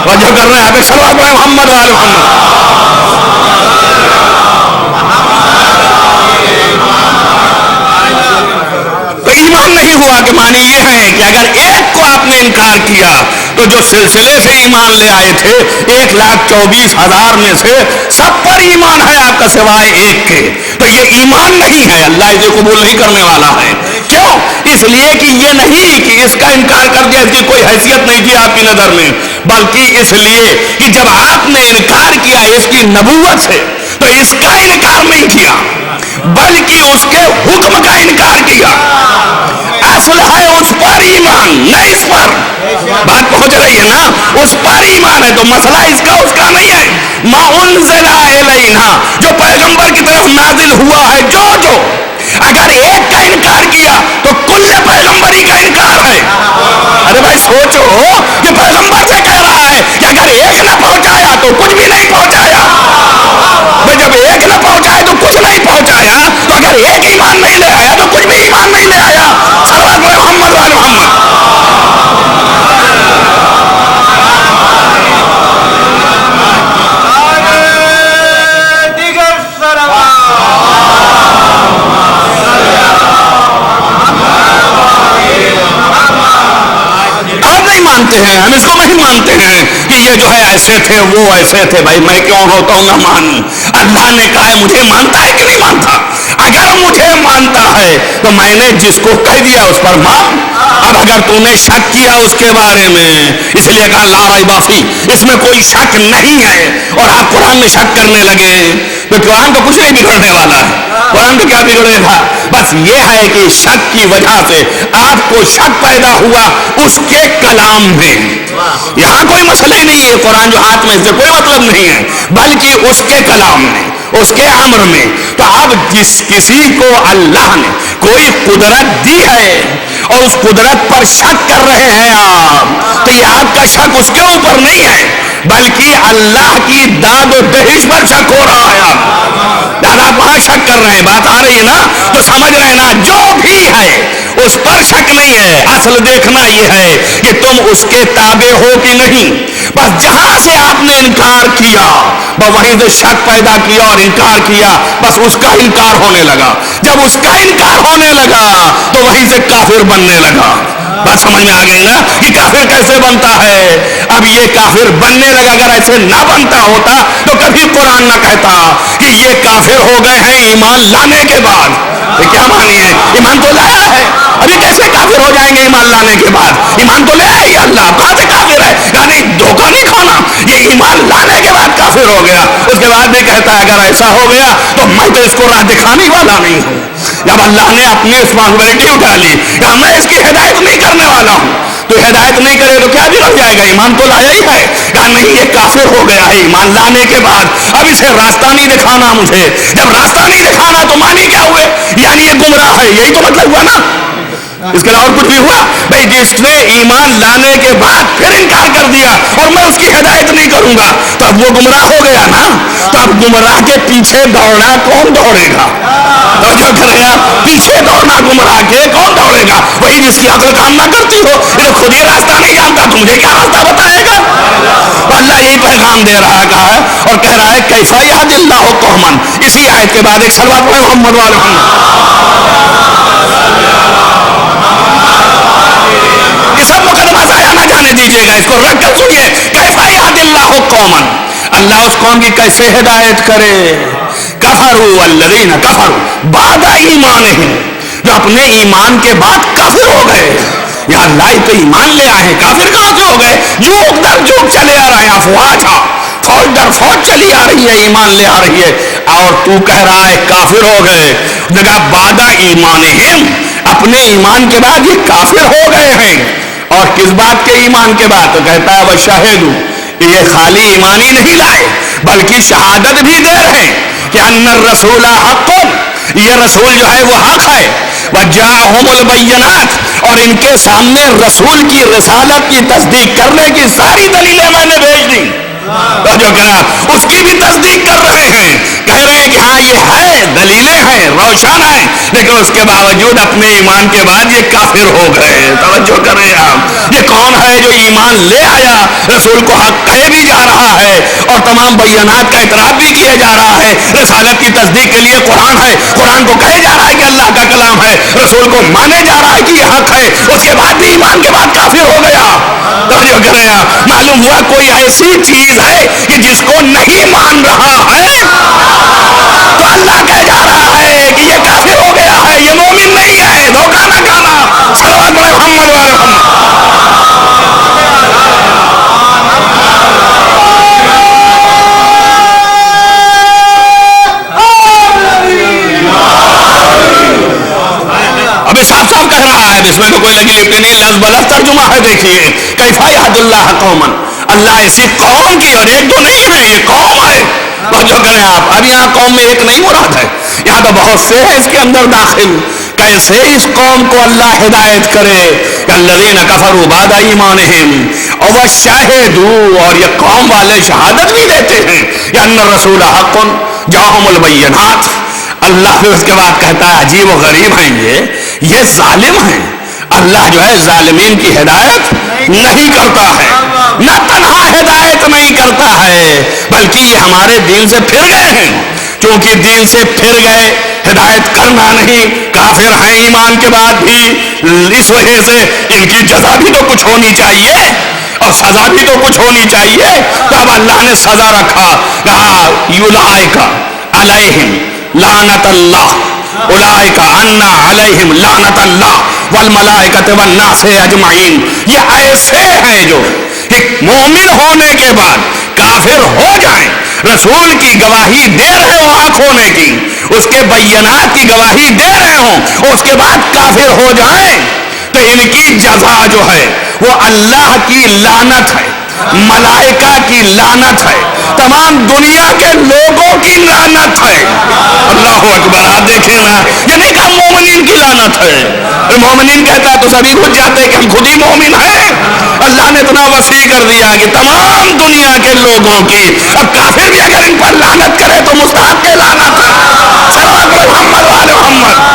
وجہ کر رہے ہیں آپ صلوات محمد وآل محمد۔ تو ایمان نہیں ہوا کہ معنی یہ ہے کہ اگر ایک کو آپ نے انکار کیا تو جو سلسلے سے ایمان لے آئے تھے 1,24,000 میں سے سب پر ایمان ہے آپ کا سوائے ایک کے، تو یہ ایمان نہیں ہے، اللہ اسے قبول نہیں کرنے والا ہے۔ کیوں؟ اس لیے کہ یہ نہیں کہ اس کا انکار کر دیا، اس کی کوئی حیثیت نہیں تھی آپ کی نظر میں، بلکہ اس لیے کہ جب آپ نے انکار کیا اس کی نبوت سے تو اس کا انکار نہیں کیا بلکہ اس کے حکم کا انکار کیا۔ اصل ہے اس پر ایمان، نہ اس پر۔ بات پہنچ رہی ہے نا؟ اس پر ایمان ہے تو مسئلہ اس کا نہیں ہے۔ ما انزل الینا، جو پیغمبر کی طرف نازل ہوا ہے، جو اگر ایک کا انکار کیا تو کل پیغمبری کا انکار ہے۔ ارے بھائی سوچو کہ پیغمبر سے کہہ رہا ہے کہ اگر ایک نہ پہنچایا تو کچھ بھی نہیں پہنچایا، جب ایک نہ پہنچایا تو کچھ نہیں پہنچایا، تو اگر ایک ایمان نہیں لے آیا تو کچھ بھی ایمان نہیں لے آیا۔ صلوات محمد وآل محمد۔ مانتے ہیں ہم اس کو نہیں مانتے ہیں کہ یہ جو ہے ایسے تھے وہ ایسے تھے۔ بھائی میں کیوں ہوتا ہوں نہ مانوں؟ اللہ نے کہا ہے، مجھے مانتا ہے کہ نہیں مانتا؟ اگر مجھے مانتا ہے تو میں نے جس کو کہہ دیا اس پر مان۔ اب اگر تو نے شک کیا اس کے بارے میں، اس لیے کہا لا ریب فیہ، اس میں کوئی شک نہیں ہے، اور آپ قرآن میں شک کرنے لگے تو قرآن کو کچھ نہیں بگڑنے والا ہے۔ قرآن کو کیا بگڑے گا؟ بس یہ ہے کہ شک کی وجہ سے آپ کو شک پیدا ہوا اس کے کلام میں۔ یہاں کوئی مسئلہ ہی نہیں ہے، قرآن جو ہاتھ میں اس سے کوئی مطلب نہیں ہے، بلکہ اس کے کلام میں، اس کے امر میں۔ تو اب جس کسی کو اللہ نے کوئی قدرت دی ہے اور اس قدرت پر شک کر رہے ہیں آپ، تو یہ آپ کا شک اس کے اوپر نہیں ہے بلکہ اللہ کی داد و دہش پر شک ہو رہا ہے۔ آپ وہاں شک کر رہے ہیں، بات آ رہی ہے نا؟ تو سمجھ رہے ہیں نا؟ جو بھی ہے اس پر شک نہیں ہے، اصل دیکھنا یہ ہے کہ تم اس کے تابع ہو کہ نہیں۔ بس جہاں سے آپ نے انکار کیا وہیں سے شک پیدا کیا اور انکار کیا، بس اس کا انکار ہونے لگا۔ جب اس کا انکار ہونے لگا تو وہیں سے کافر بننے لگا۔ بات سمجھ میں آ گئی نا کہ کافر کیسے بنتا ہے؟ اب یہ کافر بننے لگا، اگر ایسے نہ بنتا ہوتا تو کبھی قرآن نہ کہتا کہ یہ کافر ہو گئے ہیں ایمان لانے کے بعد۔ یہ کیا معنی ہے؟ ایمان تو لایا ہے، ابھی کیسے کافر ہو جائیں گے ایمان لانے کے بعد؟ ایمان تو لے آئی اللہ، کہاں سے کافر ہے؟ یعنی دھوکہ نہیں کھانا، یہ ایمان لانے کے بعد کافر ہو گیا۔ اس کے بعد بھی کہتا ہے اگر ایسا ہو گیا تو میں تو اس کو راہ دکھانے والا نہیں ہوں۔ جب اللہ نے اپنی رسپانسبلٹی اٹھا لی کہ میں اس کی ہدایت نہیں کرنے والا ہوں، تو ہدایت نہیں کرے تو کیا بگڑ جائے گا؟ ایمان تو لایا ہی ہے۔ کہا نہیں، یہ کافر ہو گیا ہے ایمان لانے کے بعد، اب اسے راستہ نہیں دکھانا مجھے۔ جب راستہ نہیں دکھانا تو معنی کیا ہوئے؟ یعنی یہ گمراہ ہے، یہی تو مطلب ہوا نا؟ اس کے علاوہ اور کچھ بھی ہوا؟ بھائی جس نے ایمان لانے کے بعد پھر انکار کر دیا اور میں اس کی ہدایت نہیں کروں گا تو اب وہ گمراہ ہو گیا نا؟ تو اب گمراہ کے پیچھے دوڑنا کون دوڑے گا؟ توجہ کرے گا، پیچھے دوڑنا گمراہ کے کون دوڑے گا؟ وہی جس کی عقل کام نہ کرتی ہو، یہ خود ہی راستہ نہیں جانتا، تمہیں کیا راستہ بتائے گا؟ تو اللہ یہی پیغام دے رہا ہے اور کہہ رہا ہے کیفا یہدی اللہ قوما۔ اسی آیت کے بعد ایک صلوات محمد وآل محمد۔ یہ سب مقدمہ ضائع نہ جانے دیجیے گا، اس کو رکھ کر سنیے۔ کیفا یہدی اللہ قوما، اللہ اس قوم کی کیسے ہدایت کرے؟ کفروا الذین کفروا بعد ایمانہم، جو اپنے ایمان کے بعد کافر ہو گئے۔ یا اللہ تو ایمان لے آئے ہیں، کافر کہاں سے ہو گئے؟ جھوک در جھوک چلے آ رہے ہیں، افواجا، فوج در فوج چلی آ رہی ہے، ایمان لے آ رہی ہے، اور تو کہہ رہا ہے کافر ہو گئے۔ جگہ بعد ایمانہم، اپنے ایمان کے بعد یہ کافر ہو گئے ہیں۔ اور کس بات کے ایمان کے بعد؟ تو کہتا ہے وشہدوا، یہ خالی ایمان ہی نہیں لائے بلکہ شہادت بھی دے رہے کہ ان الرسول حق، یہ رسول جو ہے وہ حق ہے، وجاءہم البینات، اور ان کے سامنے رسول کی رسالت کی تصدیق کرنے کی ساری دلیلیں میں نے بھیج دی۔ جو کرا اس کی بھی تصدیق کر رہے ہیں، کہہ رہے ہیں کہ ہاں یہ ہے، دلیلیں ہیں، روشن ہیں، لیکن اس کے باوجود اپنے ایمان کے بعد یہ کافر ہو گئے۔ توجہ کریں آپ، یہ کون ہے جو ایمان لے آیا، رسول کو حق کہے بھی جا رہا ہے اور تمام بیانات کا اعتراف بھی کیا جا رہا ہے، رسالت کی تصدیق کے لیے قرآن ہے، قرآن کو کہے جا رہا ہے کہ اللہ کا کلام ہے، رسول کو مانے جا رہا ہے کہ یہ حق ہے، اس کے بعد بھی ایمان کے بعد کافر ہو گیا۔ توجہ کریں آپ، معلوم ہوا کوئی ایسی چیز ہے کہ جس کو نہیں مان رہا ہے تو اللہ کہہ جا رہا ہے کہ یہ کافر ہو گیا ہے، یہ مومن نہیں ہے، دھوکہ نہ کھانا۔ صلوات محمد و آل محمد۔ ابھی صاف صاف کہہ رہا ہے، اس میں تو کوئی لگی لپٹی نہیں، لفظ بلفظ ترجمہ ہے، دیکھیے کیفا یہد اللہ قومن، اللہ ایسی قوم کی، اور ایک دو نہیں ہے، یہ قوم ہے۔ جو کریں آپ، اب یہاں قوم میں ایک نہیں مراد ہے، یہاں تو بہت سے ہیں اس کے اندر داخل۔ کیسے اس قوم کو اللہ ہدایت کرے؟ الذین کفروا بعد ایمانہم وشہدوا، اور یہ قوم والے شہادت بھی دیتے ہیں کہ ان الرسول حق جاءہم البینات۔ اللہ پھر اس کے بعد کہتا ہے عجیب و غریب ہیں یہ ظالم ہیں، اللہ جو ہے ظالمین کی ہدایت نہیں کرتا ہے، نہ تنہا ہدایت نہیں کرتا ہے بلکہ یہ ہمارے دین سے پھر گئے ہیں، چونکہ دین سے پھر گئے، ہدایت کرنا نہیں، کافر ہیں ایمان کے بعد بھی، اس وجہ سے ان کی جزا بھی تو کچھ ہونی چاہیے اور سزا بھی تو کچھ ہونی چاہیے۔ تو اب اللہ نے سزا رکھا، کہا یولائک علیہم لعنت اللہ، اولئک ان علیہم لعنت اللہ والملائکۃ والناس اجمعین۔ یہ ایسے ہیں جو ایک مومن ہونے کے بعد کافر ہو جائیں، رسول کی گواہی دے رہے ہوں آنکھ ہونے کی، اس کے بینات کی گواہی دے رہے ہوں اور اس کے بعد کافر ہو جائیں تو ان کی جزا جو ہے وہ اللہ کی لعنت ہے، ملائکہ کی لعنت ہے، تمام دنیا کے لوگوں کی لعنت ہے۔ اللہ اکبر، آپ دیکھیں نا، یہ نہیں کہا مومنین کی لعنت ہے، مومنین کہتا ہے تو سبھی بھول جاتے کہ ہم خود ہی مومن ہیں۔ اللہ نے اتنا وسیع کر دیا کہ تمام دنیا کے لوگوں کی، اب کافر بھی اگر ان پر لعنت کرے تو مستحق کے لعنت ہے۔ صلوات محمد و آل محمد۔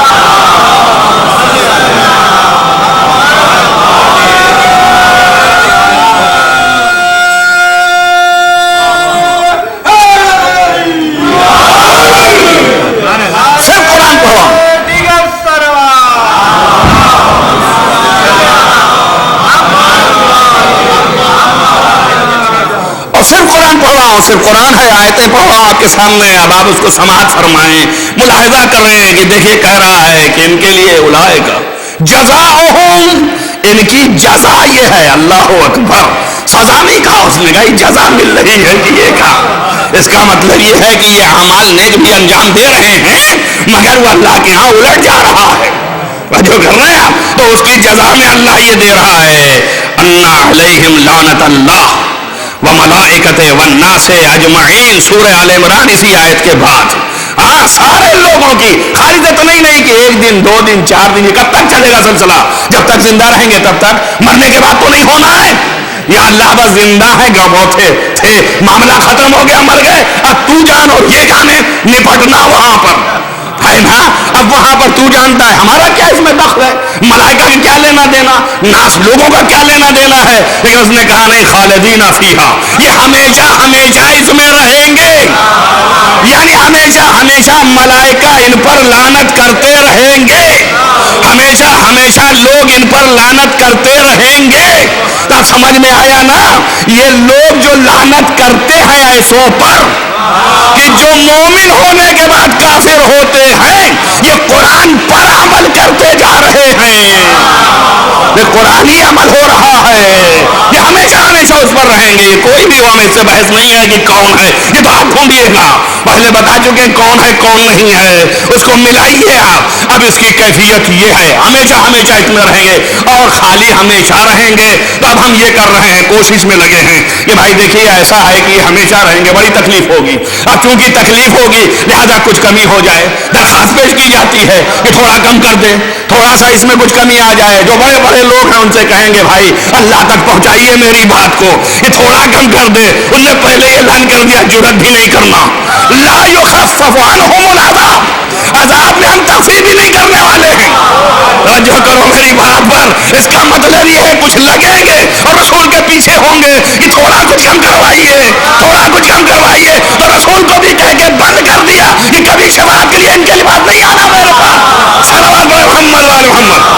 صرف قرآن ہے، آیتیں پڑھو آپ کے سامنے، اب آپ اس کو سماعت فرمائیں، ملاحظہ کریں کہ دیکھیے کہہ رہا ہے کہ ان کے لیے اولئک جزاؤہم، ان کی جزا یہ ہے۔ اللہ اکبر، سزا نہیں کہا اس نے، کہا جزا مل رہی ہے کہ یہ کہا، اس کا مطلب یہ ہے کہ یہ اعمال نیک بھی انجام دے رہے ہیں مگر وہ اللہ کے ہاں الٹ جا رہا ہے، جو کر رہے ہیں تو اس کی جزا میں اللہ یہ دے رہا ہے، ان علیہم لعنت اللہ وملائکۃ والناس اجمعین۔ سورہ آل عمران اسی آیت کے بعد، سارے لوگوں کی، خالی اتنا ہی نہیں کہ ایک دن، دو دن، چار دن، یہ کب تک چلے گا سلسلہ؟ جب تک زندہ رہیں گے تب تک، مرنے کے بعد تو نہیں ہونا ہے۔ یا اللہ بس زندہ ہے، گبو تھے، معاملہ ختم ہو گیا، مر گئے، اب تو جان اور یہ جانے، نپٹنا وہاں پر ہے نا، اب وہاں پر تو جانتا ہے، ہمارا کیا اس میں دخل ہے، ملائکہ کا کیا لینا دینا، ناس لوگوں کا کیا لینا دینا ہے، لیکن اس نے کہا نہیں، خالدین فیہا، یہ ہمیشہ ہمیشہ اس میں رہیں گے، یعنی ہمیشہ ہمیشہ ملائکہ ان پر لعنت کرتے رہیں گے، ہمیشہ ہمیشہ لوگ ان پر لعنت کرتے رہیں گے۔ تو سمجھ میں آیا نا، یہ لوگ جو لعنت کرتے ہیں ایسوں پر کہ جو مومن ہونے کے بعد کافر ہوتے ہیں، یہ قرآن پر عمل کرتے جا رہے ہیں، یہ قرآنی عمل ہو رہا ہے، یہ ہمیشہ ہمیشہ اس پر رہیں گے۔ کوئی بھی ہو، ہمیں اس سے بحث نہیں ہے کہ کون ہے، یہ تو آپ ڈھونڈیے گا، پہلے بتا چکے کون ہے کون نہیں ہے، اس کو ملائیے آپ۔ اب اس کی کیفیت یہ ہے، ہمیشہ ہمیشہ اس میں رہیں گے اور خالی ہمیشہ رہیں گے۔ تو اب ہم یہ کر رہے ہیں، کوشش میں لگے ہیں کہ بھائی دیکھیے ایسا ہے کہ ہمیشہ رہیں گے، بڑی تکلیف ہوگی، اب چونکہ تکلیف ہوگی لہذا کچھ کمی ہو جائے، درخواست پیش کی جاتی ہے کہ تھوڑا کم کر دیں، تھوڑا سا اس میں کچھ کمی آ جائے، جو بڑے بڑے لوگ ہیں ان سے کہیں گے بھائی اللہ تک پہنچائیے میری بات کو، یہ تھوڑا کم کر دے، ان نے پہلے یہ اعلان کر دیا جرات بھی نہیں کرنا، لا یخفف عنہم العذاب، عذاب میں ہم تخفیف بھی نہیں کرنے والے ہیں۔ توجہ کرو میری بات پر، اس کا مطلب یہ ہے کچھ لگیں گے اور رسول کے پیچھے ہوں گے کہ تھوڑا کچھ کم کروائیے، تھوڑا کچھ کم کروائیے، تو رسول کو بھی کہہ کے بند کر دیا کہ کبھی شفاعت کے لیے ان کے پاس نہیں آنا میرے پاس۔ صلوات محمد وعلی محمد۔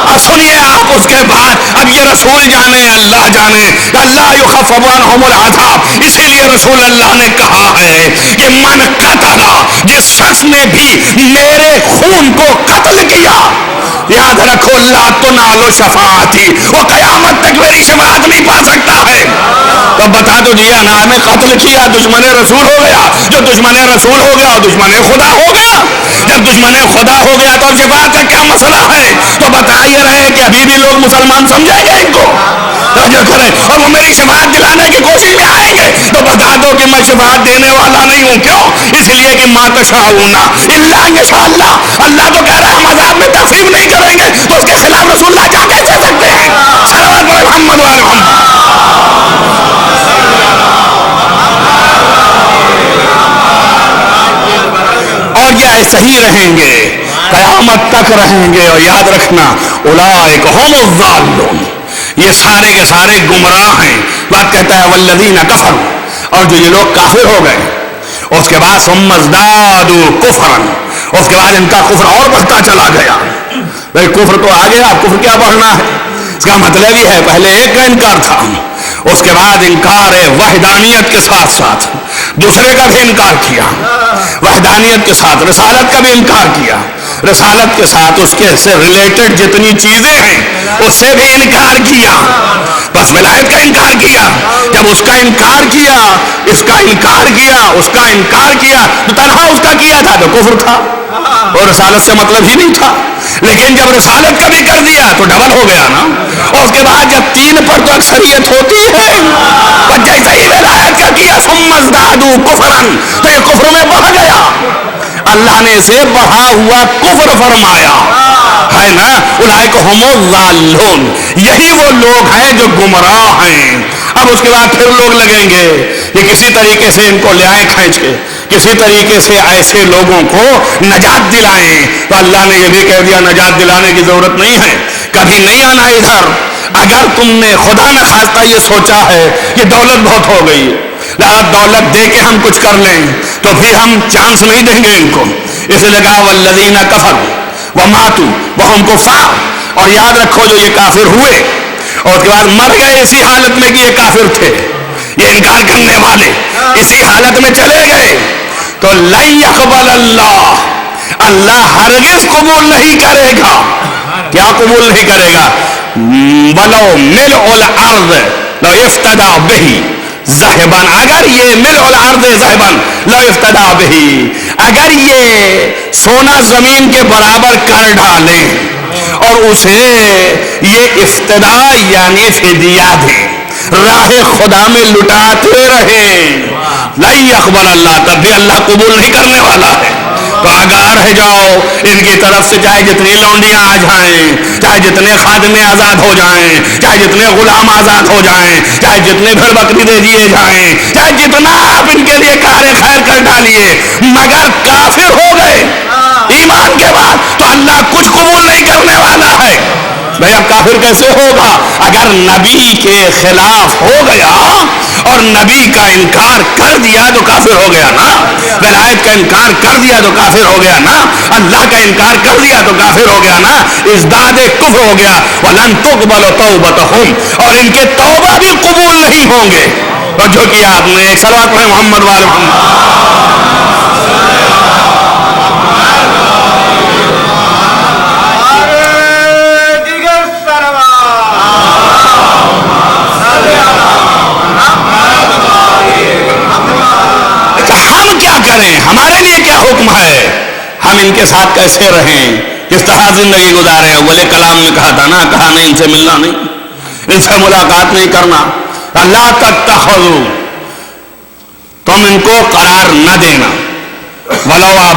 اب سنیے آپ اس کے بعد، اب یہ رسول جانے اللہ جانے، اللہ یخفف عنہم العذاب، اسی لیے رسول اللہ نے کہا ہے کہ من قتل، جس شخص نے بھی میرے خون کو قتل کیا، یاد رکھو لا تنال شفاعتی، وہ قیامت تک میری شفاعت نہیں پا سکتا ہے۔ تو بتا دو جی انار نے قتل کیا، دشمن رسول ہو گیا، جو دشمن رسول ہو گیا دشمن خدا ہو گیا، جب دشمن خدا ہو گیا تو شفاعت کا کیا مسئلہ ہے؟ تو بتا یہ رہے کہ ابھی بھی لوگ مسلمان سمجھیں گے ان کو، توجہ کریں، اور وہ میری شفاعت دلانے کی کوشش میں آئیں گے، تو بتا دو کہ میں شفاعت دینے والا نہیں ہوں۔ کیوں؟ اس لیے کہ ما تشاءون الا ان یشاء اللہ، اللہ تو کہہ رہا ہے ہم عذاب میں تخفیف نہیں کریں گے، تو اس کے خلاف رسول اللہ جا کیسے سکتے ہیں؟ صلوات محمد وعلی محمد۔ اور یہ ایسے ہی رہیں گے، قیامت تک رہیں گے، اور یاد رکھنا اولئک هم الضالون، یہ سارے کے سارے گمراہ ہیں۔ بات کہتا ہے والذین کفروا، اور جو یہ لوگ کافر ہو گئے، اس کے بعد ثم ازدادوا کفرا، اس کے بعد ان کا کفر اور بڑھتا چلا گیا۔ بھائی کفر تو آ گیا، کفر کیا بڑھنا ہے؟ اس کا مطلب یہ ہے پہلے ایک کا انکار تھا، اس کے بعد انکار وحدانیت کے ساتھ ساتھ دوسرے کا بھی انکار کیا، وحدانیت کے ساتھ رسالت کا بھی انکار کیا، رسالت کے ساتھ اس کے سے ریلیٹڈ جتنی چیزیں ہیں اس سے بھی انکار کیا، بس ولایت کا انکار کیا۔ جب اس کا انکار کیا، اس کا انکار کیا، اس کا انکار کیا، تو تنہا اس کا کیا تھا تو کفر تھا اور رسالت سے مطلب ہی نہیں تھا، لیکن جب رسالت کا بھی کر دیا تو ڈبل ہو گیا نا۔ اور اس کے بعد جب تین پر تو اکثریت ہوتی ہے، اور جیسے ہی ولایت کا کیا ثم ازدادوا کفرا، تو یہ کفر میں بڑھ گیا، اللہ نے اسے بڑھا ہوا کفر فرمایا ہے نا۔ اولئک هم الضالون، یہی وہ لوگ ہیں جو گمراہ ہیں۔ اب اس کے بعد پھر لوگ لگیں گے کہ کسی طریقے سے ان کو لے آئیں کھینچ کے، کسی طریقے سے ایسے لوگوں کو نجات دلائیں، تو اللہ نے یہ بھی کہہ دیا نجات دلانے کی ضرورت نہیں ہے، کبھی نہیں آنا ادھر۔ اگر تم نے خدا نہ خواستہ یہ سوچا ہے کہ دولت بہت ہو گئی، لہذا دولت دے کے ہم کچھ کر لیں، تو پھر ہم چانس نہیں دیں گے ان کو، اس لیے کہا والذین کفروا وماتوا وہم کفار، اور یاد رکھو جو یہ کافر ہوئے اور اس کے بعد مر گئے اسی حالت میں کہ یہ کافر تھے، یہ انکار کرنے والے اسی حالت میں چلے گئے، تو لن یقبل اللہ، اللہ ہرگز قبول نہیں کرے گا۔ کیا قبول نہیں کرے گا؟ ولو ملء الارض لو افتدى به ذهبا، اگر یہ ملء الارض ذهبا لو افتدى به، اگر یہ سونا زمین کے برابر کر ڈالیں اور اسے یہ افتدا یعنی فدیہ دیں، راہ خدا میں لٹاتے رہیں، لن یقبل اللہ، تب بھی اللہ قبول نہیں کرنے والا ہے۔ تو آگاہ رہ جاؤ، ان کی طرف سے چاہے جتنی لونڈیاں آ جائیں، چاہے جتنے خادمے آزاد ہو جائیں، چاہے جتنے غلام آزاد ہو جائیں، چاہے جتنے بھیڑ بکری دے دیے جائیں، چاہے جتنا آپ ان کے لیے کار خیر کر ڈالیے، مگر کافر ہو گئے ایمان کے بعد تو اللہ کچھ قبول نہیں کرنے والا ہے۔ بھئی اب کافر کیسے ہوگا؟ اگر نبی کے خلاف ہو گیا اور نبی کا انکار کر دیا تو کافر ہو گیا نا، ولایت کا انکار کر دیا تو کافر ہو گیا نا، اللہ کا انکار کر دیا تو کافر ہو گیا نا، ازداد کفر ہو گیا۔ وَلَن تُقْبَلَ تَوْبَتُهُمْ، اور ان کے توبہ بھی قبول نہیں ہوں گے۔ اور جو کیا آپ نے ایک صلوات پڑھیں محمد وعلی محمد۔ ہمارے لیے کیا حکم ہے؟ ہم ان کے ساتھ کیسے رہیں، کس طرح زندگی گزاریں؟ اولے کلام میں کہا تھا نا، کہا نہیں ان سے ملنا نہیں، ان سے ملاقات نہیں کرنا۔ اللہ تتخذوا، تم ان کو قرار نہ دینا، ولو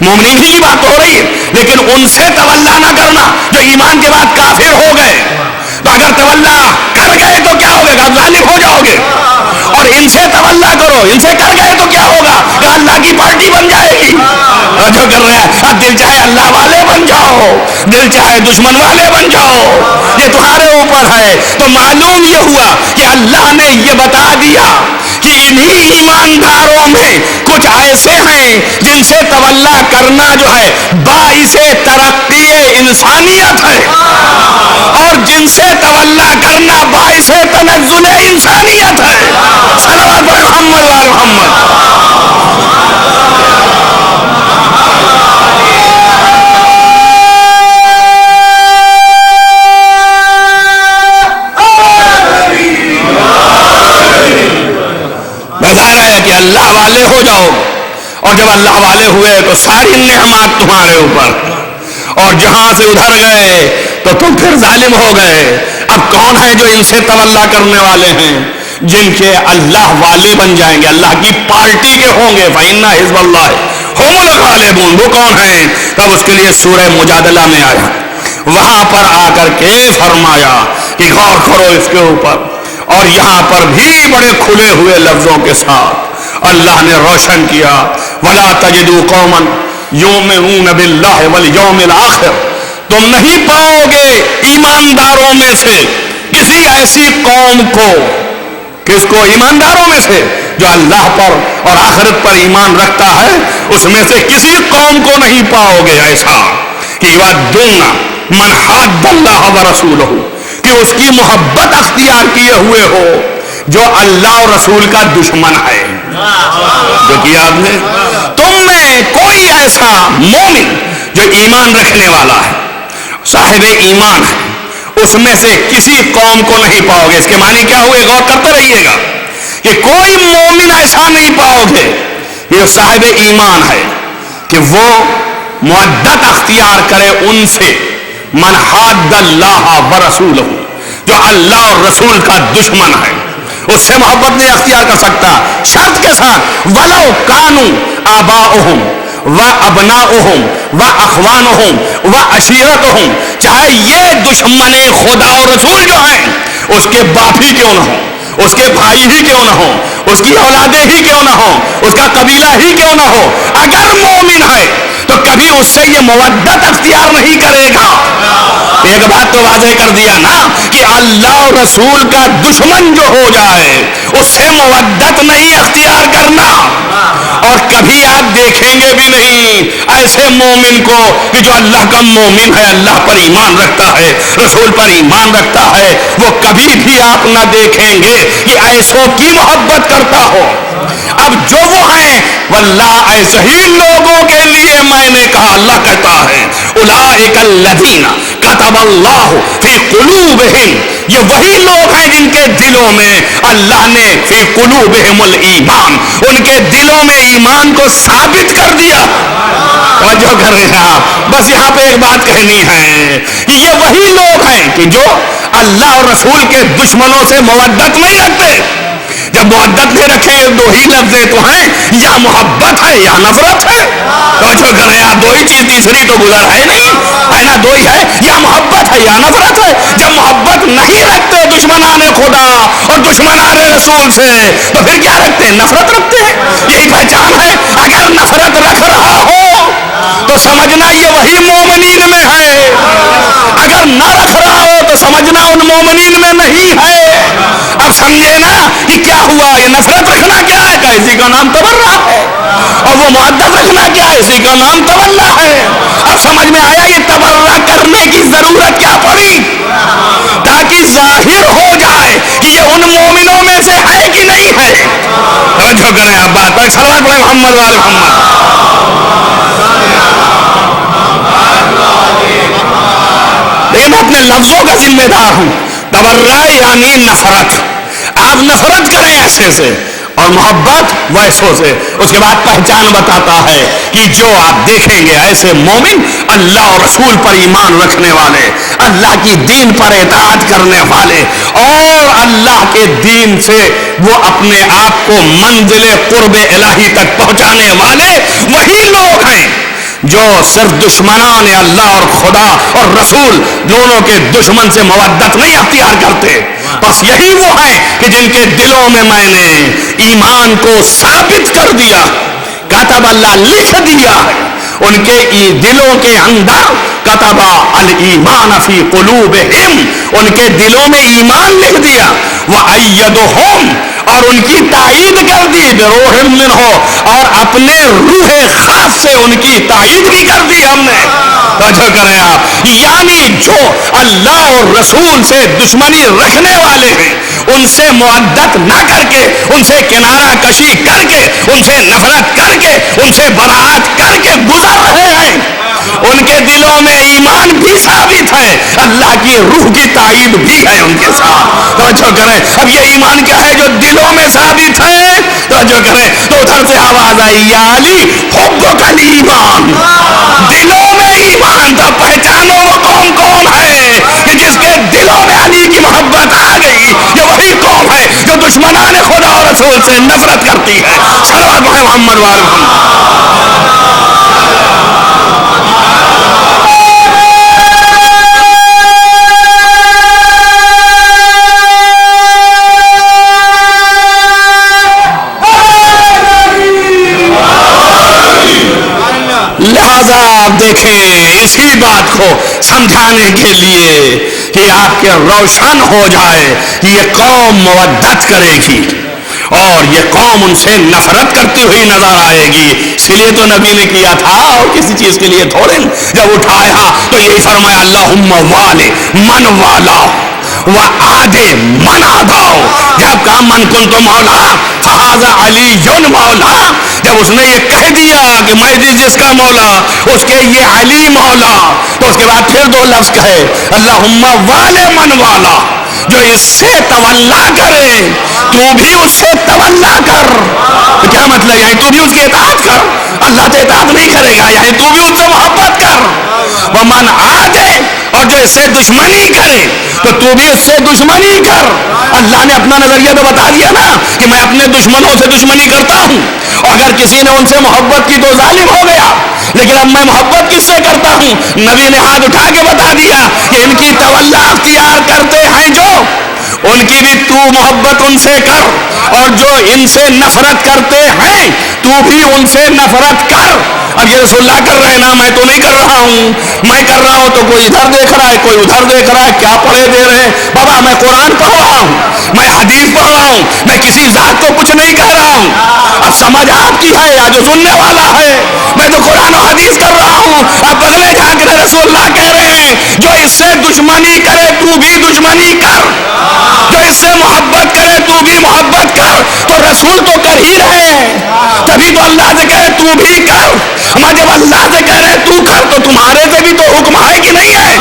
مومنین ہی کی بات ہو رہی ہے، لیکن ان سے تولا نہ کرنا جو ایمان کے بعد کافر ہو گئے. تو اگر تولا کر گئے تو کیا ہوگا؟ کہ ظالم ہو جاؤ گے. اور ان سے تولا کرو، ان سے کر گئے تو کیا ہوگا؟ کہ اللہ کی پارٹی بن جائے گی. جو کر رہے ہیں اب دل چاہے اللہ والے بن جاؤ، دل چاہے دشمن والے بن جاؤ، یہ تمہارے اوپر ہے. تو معلوم یہ ہوا کہ اللہ نے یہ بتا دیا کہ انہی ایمانداروں میں کچھ ایسے ہیں جن سے تولا کرنا جو ہے باعث ترقی انسانیت ہے، اور جن سے تولا کرنا باعث تنزل انسانیت ہے. صلوات محمد و آل محمد. ظاہر ہے کہ اللہ والے ہو جاؤ، اور جب اللہ والے ہوئے تو ساری نعمات تمہارے اوپر، اور جہاں سے ادھر گئے تو تم پھر ظالم ہو گئے. اب کون ہے جو ان سے تولا کرنے والے ہیں؟ جن کے اللہ والی بن جائیں گے، اللہ کی پارٹی کے ہوں گے. فَإِنَّ حِزْبَ اللَّهِ هُمُ الْغَالِبُونَ. وہ کون ہیں؟ تب اس کے لیے سورہ مجادلہ میں آیا، وہاں پر آ کر کے فرمایا کہ غور کرو اس کے اوپر. اور یہاں پر بھی بڑے کھلے ہوئے لفظوں کے ساتھ اللہ نے روشن کیا، وَلَا تَجِدُوا قَوْمًا يُؤْمِنُونَ بِاللَّهِ وَالْيَوْمِ الْآخِرِ. تم نہیں پاؤ گے ایمانداروں میں سے کسی ایسی قوم کو، کس کو؟ ایمانداروں میں سے جو اللہ پر اور آخرت پر ایمان رکھتا ہے، اس میں سے کسی قوم کو نہیں پاؤ گے ایسا کہ يُوَدُّونَ مَنْ حَادَّ اللَّهَ وَرَسُولَهُ، کہ اس کی محبت اختیار کیے ہوئے ہو جو اللہ اور رسول کا دشمن ہے. جو کیا آپ نے، تم میں کوئی ایسا مومن جو ایمان رکھنے والا ہے، صاحب ایمان ہے، اس میں سے کسی قوم کو نہیں پاؤ گے. اس کے معنی کیا ہوئے؟ غور کرتے رہیے گا کہ کوئی مومن ایسا نہیں پاؤ گے یہ صاحب ایمان ہے کہ وہ مودت اختیار کرے ان سے، من حاد اللہ ورسولہ، جو اللہ اور رسول کا دشمن ہے، اس سے محبت نہیں اختیار کر سکتا. شرط کے ساتھ، وَلَوْ كَانُوا آبَاؤُهُمْ وَأَبْنَاؤُهُمْ وَأَخْوَانُهُمْ وَعَشِيرَتُهُمْ، چاہے یہ دشمن خدا اور رسول جو ہیں اس کے باپ ہی کیوں نہ ہوں، اس کے بھائی ہی کیوں نہ ہوں، اس کی اولادیں ہی کیوں نہ ہوں، اس کا قبیلہ ہی کیوں نہ ہو، اگر مومن ہے تو کبھی اس سے یہ مودت اختیار نہیں کرے گا. ایک بات تو واضح کر دیا نا کہ اللہ اور رسول کا دشمن جو ہو جائے اس سے مودت نہیں اختیار کرنا. اور کبھی آپ دیکھیں گے بھی نہیں ایسے مومن کو کہ جو اللہ کا مومن ہے، اللہ پر ایمان رکھتا ہے، رسول پر ایمان رکھتا ہے، وہ کبھی بھی آپ نہ دیکھیں گے کہ ایسوں کی محبت کرتا ہو. اب جو وہ ہیں واللہ ایسے ہی لوگوں کے لیے میں نے کہا، اللہ کہتا ہے اولئک الذین کتب اللہ فی قلوبہم، یہ وہی لوگ ہیں جن کے دلوں میں اللہ نے فی قلوبہم الایمان، ان کے دلوں میں ایمان کو ثابت کر دیا. توجہ کر رہے ہیں آپ؟ بس یہاں پہ ایک بات کہنی ہے کہ یہ وہی لوگ ہیں کہ جو اللہ اور رسول کے دشمنوں سے مودت نہیں رکھتے. جب مودت نہیں رکھیں گے دو ہی لفظیں تو ہیں، یا محبت ہے یا نفرت ہے. توجہ کر رہے ہیں آپ؟ دو ہی چیز، تیسری تو گزر ہے نہیں، ہے نا؟ دو ہی ہے، یا محبت ہے یا نفرت ہے. جب محبت نہیں رکھتے دشمنان خدا اور دشمنان رسول سے تو پھر کیا رکھتے ہیں؟ نفرت رکھتے ہیں. یہی پہچان ہے. اگر نفرت رکھ رہا ہو تو سمجھنا یہ وہی مومنین میں ہے، اگر نہ رکھ رہا ہو تو سمجھنا ان مومنین میں نہیں ہے. اب سمجھے نا کہ کیا ہوا؟ یہ نفرت رکھنا کیا ہے؟ کہ اسی کا نام تبرہ ہے. اور وہ محبت رکھنا کیا ہے؟ اسی کا نام تولا ہے. اب سمجھ میں آیا یہ تبرہ کرنے کی ضرورت کیا پڑی؟ تاکہ ظاہر ہو جائے کہ یہ ان مومنوں میں سے ہے کہ نہیں ہے. توجہ کریں آپ بات پر. صلوات پڑھیں محمد وآل محمد. لیکن میں اپنے لفظوں کا ذمہ دار ہوں. تبرہ یعنی نفرت. آپ نفرت کریں ایسے سے اور محبت ویسوں سے. اس کے بعد پہچان بتاتا ہے کہ جو آپ دیکھیں گے ایسے مومن اللہ اور رسول پر ایمان رکھنے والے، اللہ کی دین پر اطاعت کرنے والے اور اللہ کے دین سے وہ اپنے آپ کو منزل قرب الہی تک پہنچانے والے، وہی لوگ ہیں جو صرف دشمنان اللہ اور خدا اور رسول دونوں کے دشمن سے مودت نہیں اختیار کرتے، بس یہی وہ ہیں کہ جن کے دلوں میں میں نے ایمان کو ثابت کر دیا، کتب اللہ لکھ دیا، ان کے دلوں کے اندر کتب الایمان فی قلوبہم، ان کے دلوں میں ایمان لکھ دیا، وَأَيَّدُهُمْ، اور ان کی تائید کر دی، بروح منہ، اور اپنے روح خاص سے ان کی تائید بھی کر دی ہم نے۔ توجہ کریں آپ، یعنی جو اللہ اور رسول سے دشمنی رکھنے والے ہیں، ان سے مودت نہ کر کے، ان سے کنارہ کشی کر کے، ان سے نفرت کر کے، ان سے براعت کر کے گزر رہے ہیں، ان کے دلوں میں ایمان بھی ثابت ہے، اللہ کی روح کی تائید بھی ہے ان کے ساتھ۔ توجہ کریں، اب یہ ایمان کیا ہے جو دلوں میں ثابت ہے؟ توجہ کریں، تو ادھر سے آواز آئی، یا علی حبک الایمان، دلوں میں ایمان تھا، پہچانو وہ قوم کون ہے کہ جس کے دلوں میں علی کی محبت آ گئی، یہ وہی قوم ہے جو دشمنان خدا اور رسول سے نفرت کرتی ہے۔ صلوات محمد وآل محمد۔ لہذا آپ دیکھیں، اسی بات کو سمجھانے کے لیے کہ آپ کے روشن ہو جائے، یہ قوم مودت کرے گی اور یہ قوم ان سے نفرت کرتی ہوئی نظر آئے گی، اس لیے تو نبی نے کیا تھا، اور کسی چیز کے لیے تھوڑے، جب اٹھایا تو یہی فرمایا، اللہم والے من والا وعادے من عداؤ، جب کہا من کنت مولا فہذا علی مولا، جب اس نے یہ کہہ دیا کہ میں جس کا مولا اس کے یہ علی مولا، تو اس کے بعد پھر دو لفظ کہے، اللہم والے من والا، جو اس سے تولا کرے تو بھی اس سے تولا کر۔ تو کیا مطلب؟ یعنی تو بھی اس کی اطاعت کر، اللہ سے اطاعت نہیں کرے گا، یعنی تو بھی اس سے محبت کر۔ ومن عادے، اور جو اس سے دشمنی کرے تو تو بھی اس سے دشمنی کر۔ اللہ نے اپنا نظریہ تو بتا دیا نا کہ میں اپنے دشمنوں سے دشمنی کرتا ہوں، اور اگر کسی نے ان سے محبت کی تو ظالم ہو گیا، لیکن اب میں محبت کس سے کرتا ہوں؟ نبی نے ہاتھ اٹھا کے بتا دیا کہ ان کی تولا اختیار کرتے ہیں جو، ان کی بھی تو محبت ان سے کر، اور جو ان سے نفرت کرتے ہیں تو بھی ان سے نفرت کر۔ اب یہ رسول اللہ کر رہے نا، میں تو نہیں کر رہا ہوں، میں کر رہا ہوں تو کوئی ادھر دیکھ رہا ہے، کوئی ادھر دیکھ رہا ہے، کیا پڑھے دے رہے ہیں؟ بابا میں قرآن پڑھ رہا ہوں، میں حدیث پڑھ رہا ہوں، میں کسی ذات کو کچھ نہیں کہہ رہا ہوں۔ اب سمجھ آپ کی ہے یا جو سننے والا ہے؟ میں تو قرآن و حدیث کر رہا ہوں، اب بغلے جھانک رہے، رسول اللہ کہہ رہے ہیں جو اس سے دشمنی کرے تو بھی دشمنی کر، جو اس سے محبت کرے تو بھی محبت کر۔ تو رسول تو کر ہی رہے ہیں، تبھی تو اللہ سے کہے تو بھی کر۔ ہم جب اللہ سے کہہ رہے تو کر، تو تمہارے سے بھی تو حکم ہے کہ نہیں ہے؟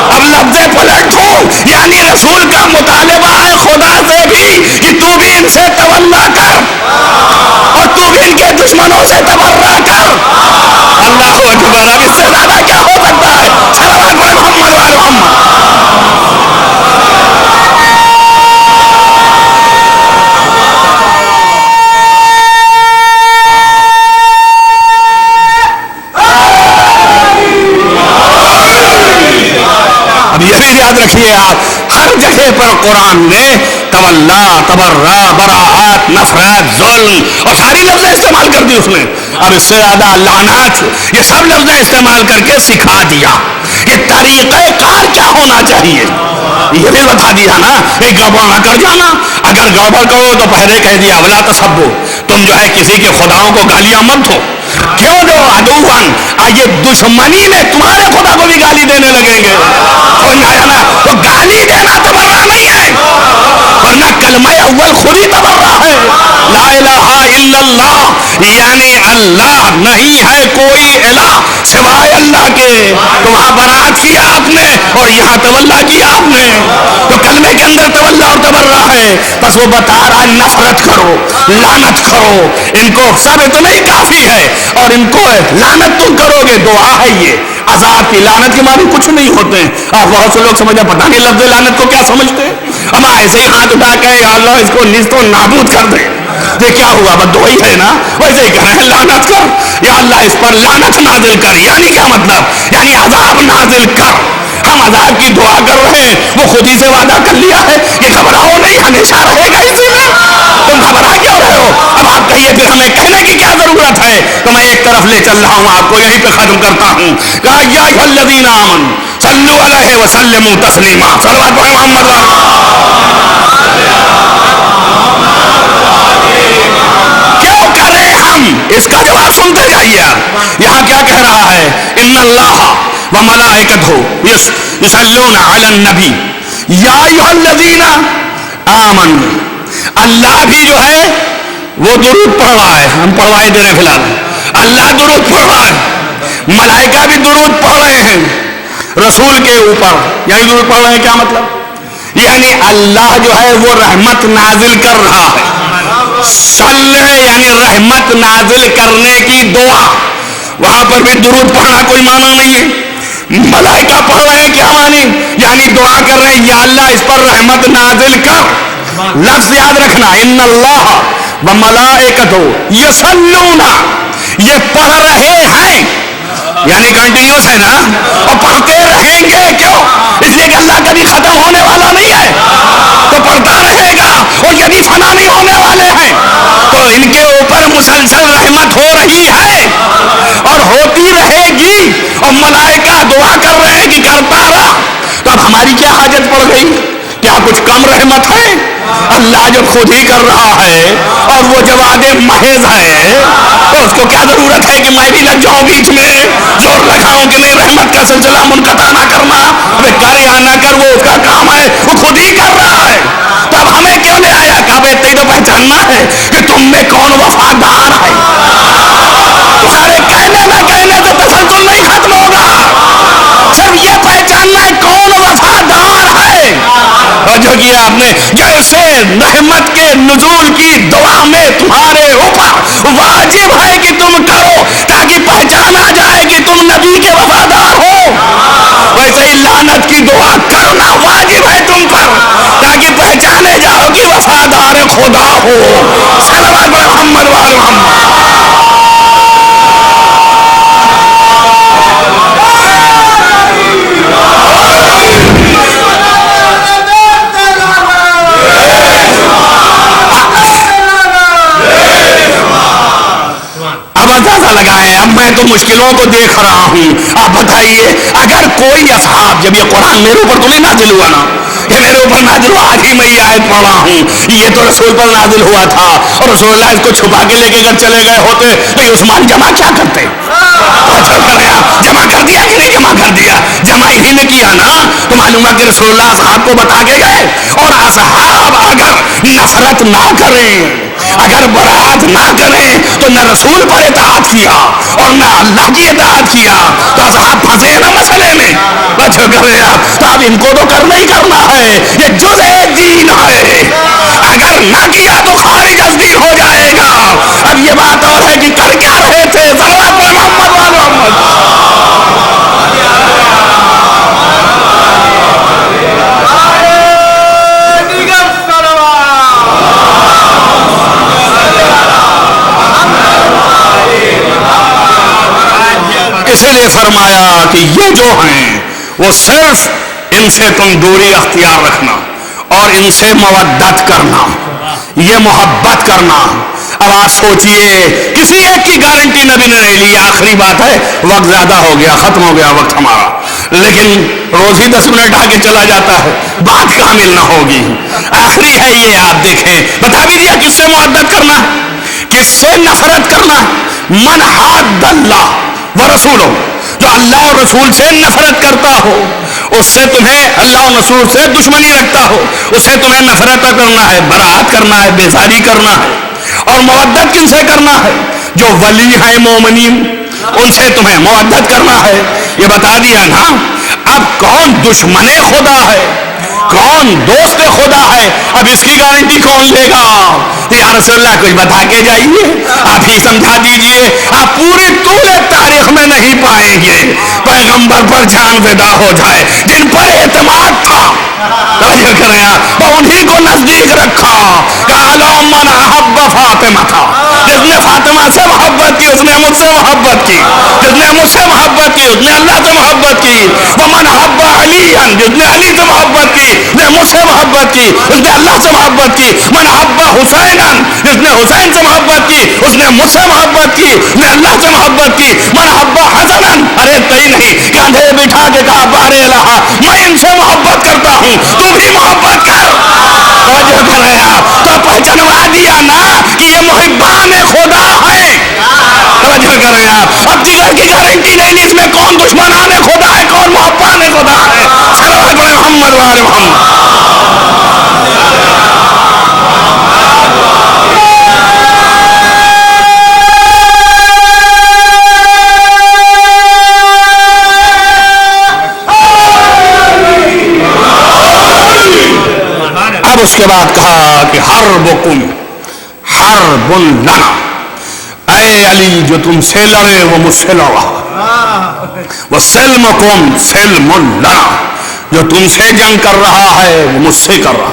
اب لفظ پلٹ دو، یعنی رسول کا مطالبہ ہے خدا سے بھی کہ تو بھی ان سے تولا کر، اور تو بھی ان کے دشمنوں سے تبرہ کر۔ اللہ اکبر، اب اس سے زیادہ کیا ہو سکتا ہے؟ صلوات محمد وآل محمد۔ اب یہ بھی یاد رکھیے آپ، ہر جگہ پر قرآن نے تولا، تبرہ، براعت، نفرت، ظلم اور ساری لفظیں استعمال کر دی اس نے، اور اس سے زیادہ لعنت، یہ سب لفظیں استعمال کر کے سکھا دیا کہ طریقہ کار کیا ہونا چاہیے۔ یہ بھی بتا دیا نا کہ گڑبڑ نہ کر جانا، اگر گڑبڑ کرو تو پہلے کہہ دیا ولا تسبو، تم جو ہے کسی کے خداؤں کو گالیاں مت دو، کیوں دو؟ عدوان، یہ دشمنی میں تمہارے خدا کو بھی گالی دینے لگیں گے، سمجھ میں آیا نا؟ تو گالی دینا تبرہ نہیں ہے، ورنہ کلمہ اول خود ہی تبرہ ہے، لا الہ الا اللہ، یعنی اللہ نہیں ہے کوئی الہ سوائے اللہ کے۔ تو وہاں براعت کیا آپ نے اور یہاں تولا کیا آپ نے، تو کلمے کے اندر تولا اور تبرہ ہے۔ بس وہ بتا رہا ہے نفرت کرو، لعنت کرو، ان کو سب اتنا ہی کافی ہے، اور ان کو لعنت تم کرو گے، دعا ہے یہ عذاب کی۔ لعنت کے معنی کچھ نہیں ہوتے ہیں، آپ بہت سے لوگ سمجھتے پتہ نہیں لفظ لعنت کو کیا سمجھتے ہیں، ہم ایسے ہی ہاتھ اٹھا کے یا اللہ اس کو نیست و نابود کر دے، یہ کیا ہوا؟ بد دعائی ہے نا، ویسے ہی کہہ رہے ہیں لعنت کر یا اللہ اس پر لعنت نازل کر. یعنی کیا مطلب؟ یعنی عذاب نازل کر. ہم عذاب کی دعا کر رہے ہیں، وہ خود ہی سے وعدہ کر لیا ہے کہ گھبراؤ نہیں، ہمیشہ رہے گا اسی میں. تم گھبرا کیوں رہے ہو؟ اب آپ کہیے پھر ہمیں کہنے کی کیا ضرورت ہے؟ تو میں ایک طرف لے چل رہا ہوں آپ کو، یہیں پہ ختم کرتا ہوں. کہا یا ایھا الذین آمنوا صلوا علیہ وسلموا تسلیما. صلوات پڑھیں محمد کیوں کریں ہم؟ اس کا جواب سنتے جائیے. یہاں کیا کہہ رہا ہے؟ ان اللہ وملائکتہ یصلون علی النبی یا ایھا الذین آمنوا. اللہ بھی جو ہے وہ درود پڑھ رہا ہے، ہم پڑھوائے دے رہے ہیں فی الحال. اللہ درود پڑھ رہا ہے، ملائکہ بھی درود پڑھ رہے ہیں رسول کے اوپر. یعنی درود پڑھ رہے ہیں کیا مطلب؟ یعنی اللہ جو ہے وہ رحمت نازل کر رہا ہے. صلی یعنی رحمت نازل کرنے کی دعا. وہاں پر بھی درود پڑھنا کوئی معنی نہیں ہے. ملائکہ پڑھ رہے ہیں کیا معنی؟ یعنی دعا کر رہے ہیں یا اللہ اس پر رحمت نازل کر. لفظ یاد رکھنا، ان اللہ وملائکتہ یصلون، یہ پڑھ رہے ہیں یعنی کنٹینیوس ہے نا، اور پڑھتے رہیں گے. کیوں؟ اس لیے کہ اللہ کبھی ختم ہونے والا نہیں ہے تو پڑھتا رہے گا، اور یہ بھی فنا نہیں ہونے والے ہیں. تو ان کے اوپر مسلسل رحمت ہو رہی ہے اور ہوتی رہے گی، اور ملائکہ دعا کر رہے ہیں کہ کرتا رہا. تو اب ہماری کیا حاجت پڑ گئی؟ کیا کچھ کم رحمت ہے؟ اللہ جو خود ہی کر رہا ہے اور وہ جواد محض ہے، تو اس کو کیا ضرورت ہے کہ میں بھی لگ جاؤں بیچ میں زور لگاؤں کہ نہیں رحمت کا سلسلہ منقطع نہ کرنا؟ ابھی کر یا نہ کر وہ اس کا کام ہے، وہ خود ہی کر رہا ہے. تو اب ہمیں کیوں لے آیا؟ کہ اب اتنی تو پہچاننا ہے کہ تم میں کون وفادار ہے. سارے کہنے نہ کہنے سے تسلسل نہیں ختم ہوگا، صرف یہ پہچاننا ہے کون وفادار ہے. اور جو کیا آپ نے، جیسے رحمت کے نزول کی دعا میں تمہارے اوپر واجب ہے کہ تم کرو تاکہ پہچانا جائے کہ تم نبی کے وفادار ہو، ویسے ہی لعنت کی دعا کرنا واجب ہے تم پر تاکہ پہچانے جاؤ کہ وفادار خدا ہو. صلوات محمد وآل محمد. لگائیں. اب میں تو مشکلوں کو دیکھ رہا ہوں، آپ بتائیے اگر کوئی اصحاب، جب یہ قرآن میرے اوپر تو نہیں نازل ہوا نا، یہ میرے اوپر نازل ہوا، آج ہی میں یہ آیت پڑھ رہا ہوں، یہ تو رسول پر نازل ہوا تھا اور رسول اللہ اس کو چھپا کے لے کے اگر چلے گئے ہوتے تو یہ عثمان جمع کیا کرتے؟ جمع کر دیا کہ نہیں جمع کر دیا؟ جمع ہی نے کیا نا. تو معلوم ہے کہ رسول اللہ اصحاب کو بتا کے گئے، اور اصحاب اگر نفرت نہ کریں، اگر برات نہ کریں تو نہ رسول پر اطاعت کیا اور نہ اللہ کی اطاعت کیا تو اصحاب پھنسے نا مسئلے میں. بچوں کر رہے آپ تو اب ان کو تو کرنا ہی کرنا ہے، یہ جزء دین ہے. اگر نہ کیا تو خارج از دین ہو جائے گا. اب یہ بات اور ہے کہ کر کیا رہے تھے؟ صلوات محمد و محمد. اسی لیے فرمایا کہ یہ جو ہیں وہ صرف ان سے تم دوری اختیار رکھنا اور ان سے مودت کرنا، یہ محبت کرنا. اب آپ سوچئے کسی ایک کی گارنٹی نبی نے نہیں لی. آخری بات ہے، وقت زیادہ ہو گیا، ختم ہو گیا وقت ہمارا، لیکن روز ہی 10 منٹ آگے چلا جاتا ہے، بات کامل نہ ہوگی. آخری ہے یہ، آپ دیکھیں بتا بھی دیا کس سے محبت کرنا ہے، کس سے نفرت کرنا ہے. من حاد اللہ ورسولہ، جو اللہ اور رسول سے نفرت کرتا ہو، اس سے تمہیں اللہ اور رسول سے دشمنی رکھتا ہو، اس سے تمہیں نفرت کرنا ہے، برات کرنا ہے، بیزاری کرنا ہے. اور مودت کن سے کرنا ہے؟ جو ولی ہیں مومنین، ان سے تمہیں مودت کرنا ہے. یہ بتا دیا نا. اب کون دشمن خدا ہے، کون دوست خدا ہے، اب اس کی گارنٹی کون لے گا؟ یا رسول اللہ کچھ بتا کے جائیے، آپ ہی سمجھا دیجئے۔ آپ پوری طول تاریخ میں نہیں پائیں گے پیغمبر پر جان فدا ہو جائے جن پر اعتماد تھا، توجہ کریں آپ، وہ انہی کو نزدیک رکھا کہ اعلیٰ من احب فاطمہ تھا، جس نے فاطمہ سے محبت کی اس نے مجھ سے محبت کی، جس نے مجھ سے محبت کی اس نے اللہ سے محبت کی، ومن احب علی، جس نے علی سے محبت کی اس نے مجھ سے محبت کی اس نے اللہ سے محبت کی، من احب حسین، جس نے حسین سے محبت کی اس نے مجھ سے محبت کی اس نے اللہ سے محبت کی، من احب حسن، ارے کہیں نہیں کاندھے بٹھا کے کہا بارے الہ میں ان سے محبت کرتا ہوں تو بھی محبت کر، توجہ کریں آپ، تو پہچانوا دیا نا کہ یہ محبان خدا ہے، توجہ کریں آپ، اب دیگر کی گارنٹی نہیں اس میں کون دشمنان خدا ہے کون محبان خدا ہے، صلوات پڑھیں محمد وآل محمد۔ اب اس کے بعد کہا کہ حربکم حرب لنا، اے علی جو تم سے لڑے وہ مجھ سے لڑا، وسلمکم سلم لنا، جو تم سے جنگ کر رہا ہے وہ مجھ سے کر رہا،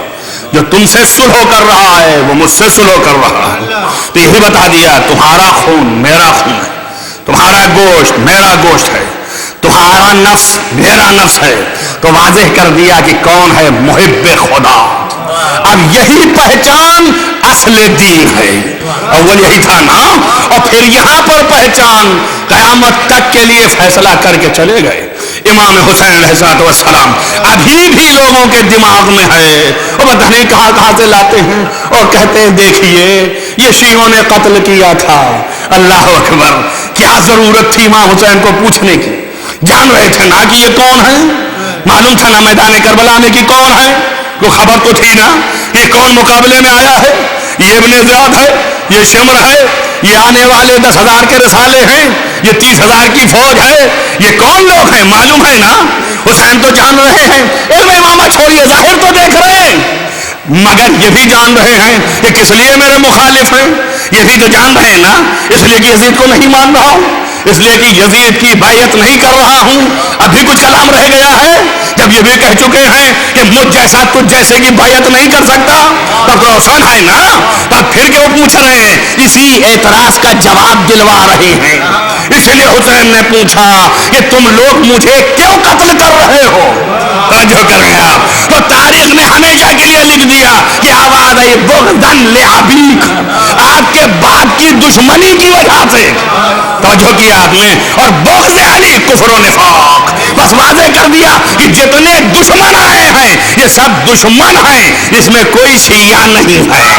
جو تم سے صلح کر رہا ہے وہ مجھ سے صلح کر رہا ہے۔ تو یہی بتا دیا تمہارا خون میرا خون ہے، تمہارا گوشت میرا گوشت ہے، تمہارا نفس میرا نفس ہے، تو واضح کر دیا کہ کون ہے محب خدا۔ اب یہی پہچان اصل دین ہے، اول یہی تھا نا، اور پھر یہاں پر پہچان قیامت تک کے لیے فیصلہ کر کے چلے گئے۔ امام حسین علیہ السلام ابھی بھی لوگوں کے دماغ میں ہے، اور پتہ نہیں کہاں سے لاتے ہیں اور کہتے ہیں دیکھیے یہ شیعوں نے قتل کیا تھا، اللہ اکبر، کیا ضرورت تھی امام حسین کو پوچھنے کی، جان رہے تھے نا کہ یہ کون ہے، معلوم تھا نا میدان کربلا میں کہ کون ہے، کو خبر تو تھی نا یہ کون مقابلے میں آیا ہے، یہ ابن زیاد ہے، یہ شمر ہے، یہ آنے والے 10,000 کے رسالے ہیں، یہ 30,000 کی فوج ہے، یہ کون لوگ ہیں معلوم ہے نا، حسین تو جان رہے ہیں، علم امامہ چھوڑیے ظاہر تو دیکھ رہے ہیں، مگر یہ بھی جان رہے ہیں کہ کس لیے میرے مخالف ہیں، یہ بھی تو جان رہے ہیں نا اس لیے کہ یزید کو نہیں مان رہا ہوں، اس لیے کہ یزید کی بیعت نہیں کر رہا ہوں، ابھی کچھ کلام رہ گیا ہے، جب یہ بھی کہہ چکے ہیں کہ مجھ جیسا تجھ جیسے کی بیعت نہیں کر سکتا، تب روشن ہے نا، تب پھر کیوں پوچھ رہے ہیں، اسی اعتراض کا جواب دلوا رہے ہیں۔ اس لیے حسین نے پوچھا کہ تم لوگ مجھے کیوں قتل کر رہے ہو، توجہ کریں آپ، تو تاریخ نے ہمیشہ کے لیے لکھ دیا کہ آواز آئی بغضاً لعبیک، آپ کے باپ کی دشمنی کی وجہ سے، توجہ کیا آپ نے، اور بغض علی کفر و نفاق، بس واضح کر دیا کہ جتنے دشمن آئے ہیں یہ سب دشمن ہیں، اس میں کوئی شیعہ نہیں ہے،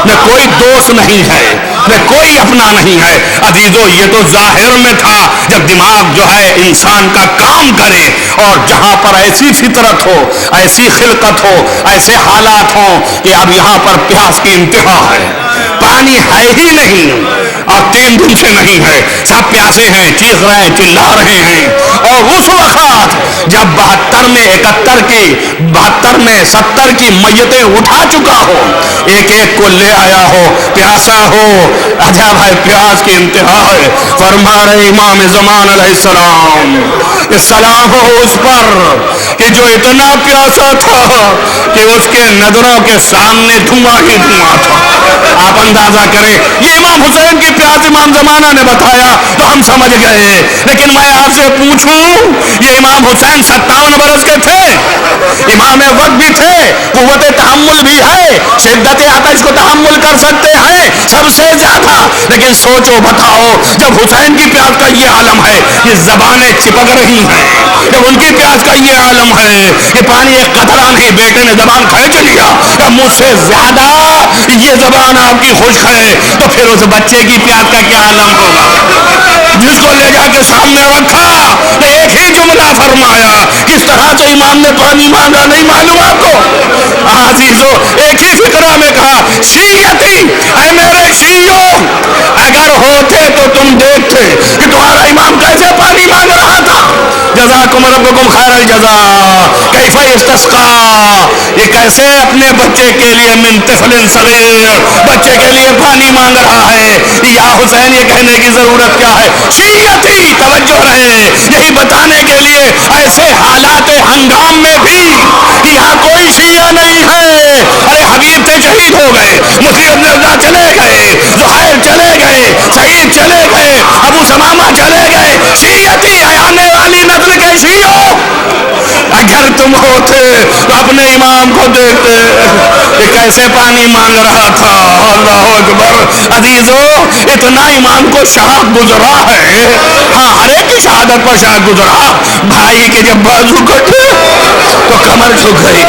میں کوئی دوست نہیں ہے، میں کوئی اپنا نہیں ہے۔ عزیزو یہ تو ظاہر میں تھا، جب دماغ جو ہے انسان کا کام کرے اور جہاں پر ایسی فطرت ہو، ایسی خلقت ہو، ایسے حالات ہوں کہ اب یہاں پر پیاس کی انتہا ہے، پانی ہے ہی نہیں اور 3 دن سے نہیں ہے، سب پیاسے ہیں، چیخ رہے ہیں، چلا رہے ہیں، اور اس وقت جب 72 میں 71 کی 72 میں 70 کی میتیں اٹھا چکا ہو، ایک ایک کو لے آیا ہو، پیاسا ہو، اجا بھائی پیاس کی انتہا ہے، فرما رہے امام زمان علیہ السلام ہو اس پر کہ جو اتنا پیاسا تھا کہ اس کے نظروں کے سامنے دھواں ہی دھواں تھا۔ آپ اندازہ کریں، یہ امام حسین کی پیاس امام زمانہ نے بتایا تو ہم سمجھ گئے، لیکن میں آپ سے پوچھوں یہ امام حسین 57 برس کے تھے، امام وقت بھی تھے، قوت تحمل بھی ہے، شدت آتش کو تحمل کر سکتے ہیں سب سے زیادہ، لیکن سوچو بتاؤ جب حسین کی پیاس کا یہ عالم ہے کہ زبانیں چپک رہی ہیں، جب ان کی پیاس کا یہ عالم ہے کہ پانی ایک قطرہ نہیں، بیٹے نے زبان کھینچ لیا، جب مجھ سے زیادہ یہ زبان آپ کی خشک ہے تو پھر اس بچے کی پیاس کا کیا عالم ہوگا، جس کو لے جا کے سامنے رکھا تو ایک ہی جملہ فرمایا، کس طرح سے امام نے پانی مانگا نہیں معلوم آپ کو، عزیزو ایک ہی فقرہ میں کہا شیعتی، اے میرے شیعو اگر ہوتے تو تم دیکھتے کہ تمہارا امام کیسے پانی مانگ رہا تھا، جزاکم ربکم خیر الجزا، کیف استسقا، یہ کیسے اپنے بچے کے لیے من طفل صغیر بچے کے لیے پانی مانگ رہا ہے؟ یا حسین یہ کہنے کی ضرورت کیا ہے؟ شیعتی توجہ رہے یہی بتانے کے لیے ایسے حالات ہنگام میں بھی یہاں کوئی شیعہ نہیں ہے. ارے حبیب تھے شہید ہو گئے, مسیح ابن رضا چلے گئے, زہیر چلے گئے, سعید چلے گئے, ابو سمامہ چلے گئے. شیعتی ہے آنے والی نسل کے شیعوں. اگر تم ہوتے تو اپنے امام کو دیکھتے کہ کیسے پانی مانگ رہا تھا. اللہ اکبر. عزیزو اتنا امام کو شاق گزرا ہے, ہاں ہر ایک کی شہادت پر شاق گزرا. بھائی کے جب بازو کٹے تو کمر جھک گئی,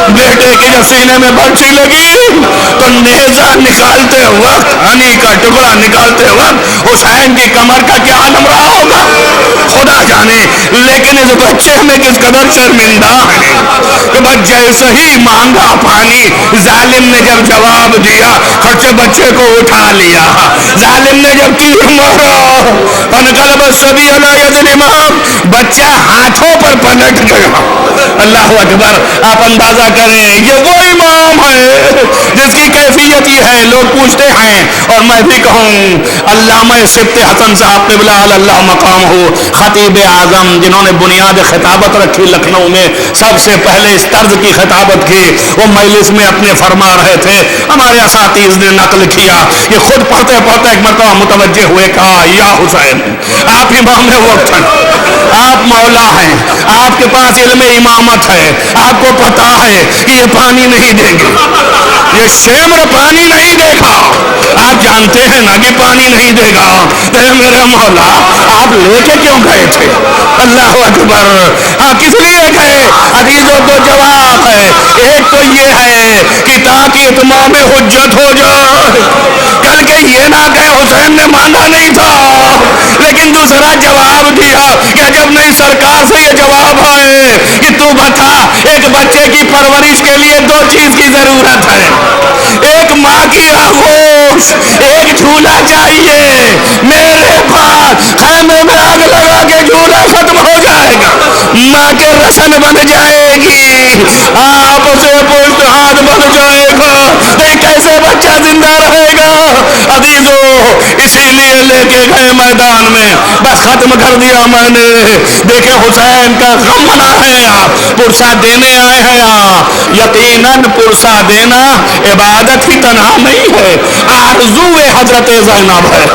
بیٹے کے جب سینے میں برچی لگی تو نیزہ نکالتے وقت, ہنی کا ٹکڑا نکالتے وقت حسین کی کمر کا کیا عالم رہا ہوگا خدا جانے. لیکن اس بچے میں کس قدر شرمندہ ہے کہ بس جیسے ہی مانگا پانی, ظالم نے جب جواب دیا خرچے بچے کو اٹھا لیا. ظالم نے جب تیر مارا فانقلب الصبی علی ید الامام, بچہ ہاتھوں پر پلٹ گیا. اللہ اکبر. آپ اندازہ کریں یہ وہ امام ہے جس کی کیفیت یہ ہے. لوگ پوچھتے ہیں اور میں بھی کہوں علامہ سبط حسن صاحب قبلہ اللہ مقام ہو, خطیب اعظم جنہوں نے بنیاد خطابت رکھی لکھنؤ میں, سب سے پہلے اس طرز کی خطابت کی. وہ مجلس میں اپنے فرما رہے تھے, ہمارے اساتذہ نے نقل کیا, یہ خود پڑھتے پڑھتے ایک مرتبہ متوجہ ہوئے, کہا یا حسین آپ امام وقت ہیں, آپ مولا ہیں, آپ کے پاس علم امامت ہے, آپ کو پتا ہے کہ یہ پانی نہیں دیں گے, یہ شیمر پانی نہیں دے گا, آپ جانتے ہیں نا کہ پانی نہیں دے گا. میرا مولا آپ لے کے کیوں گئے تھے؟ اللہ اکبر. ہاں کس لیے گئے؟ عزیزوں کو جواب ہے. ایک تو یہ ہے کہ تاکہ اتمام حجت ہو جائے, کل کے یہ نہ کہے حسین نے مانگا نہیں تھا. لیکن دوسرا جواب دیا کہ جب نہیں سرکار سے یہ جواب آئے کہ تو بتا ایک بچے کی پرورش کے لیے دو چیز کی ضرورت ہے, ایک ماں کی آغوش, ایک جھولا چاہیے. میرے پاس خیمے میں آگ لگا کے جھولا ختم ہو جائے گا, ماں کے رسن بن جائے گی, آپ سے پشت ہاتھ بن جائے گا, تو کیسے بچہ زندہ رہے گا؟ عزیزو اسی لیے لے کے گئے میدان میں, بس ختم کر دیا میں نے. دیکھیں حسین کا غم منا ہے, آپ پرسہ دینے آئے ہیں. آپ یقیناً پرسہ دینا عبادت ہی تنہا نہیں ہے, آرزو حضرت زینب ہے.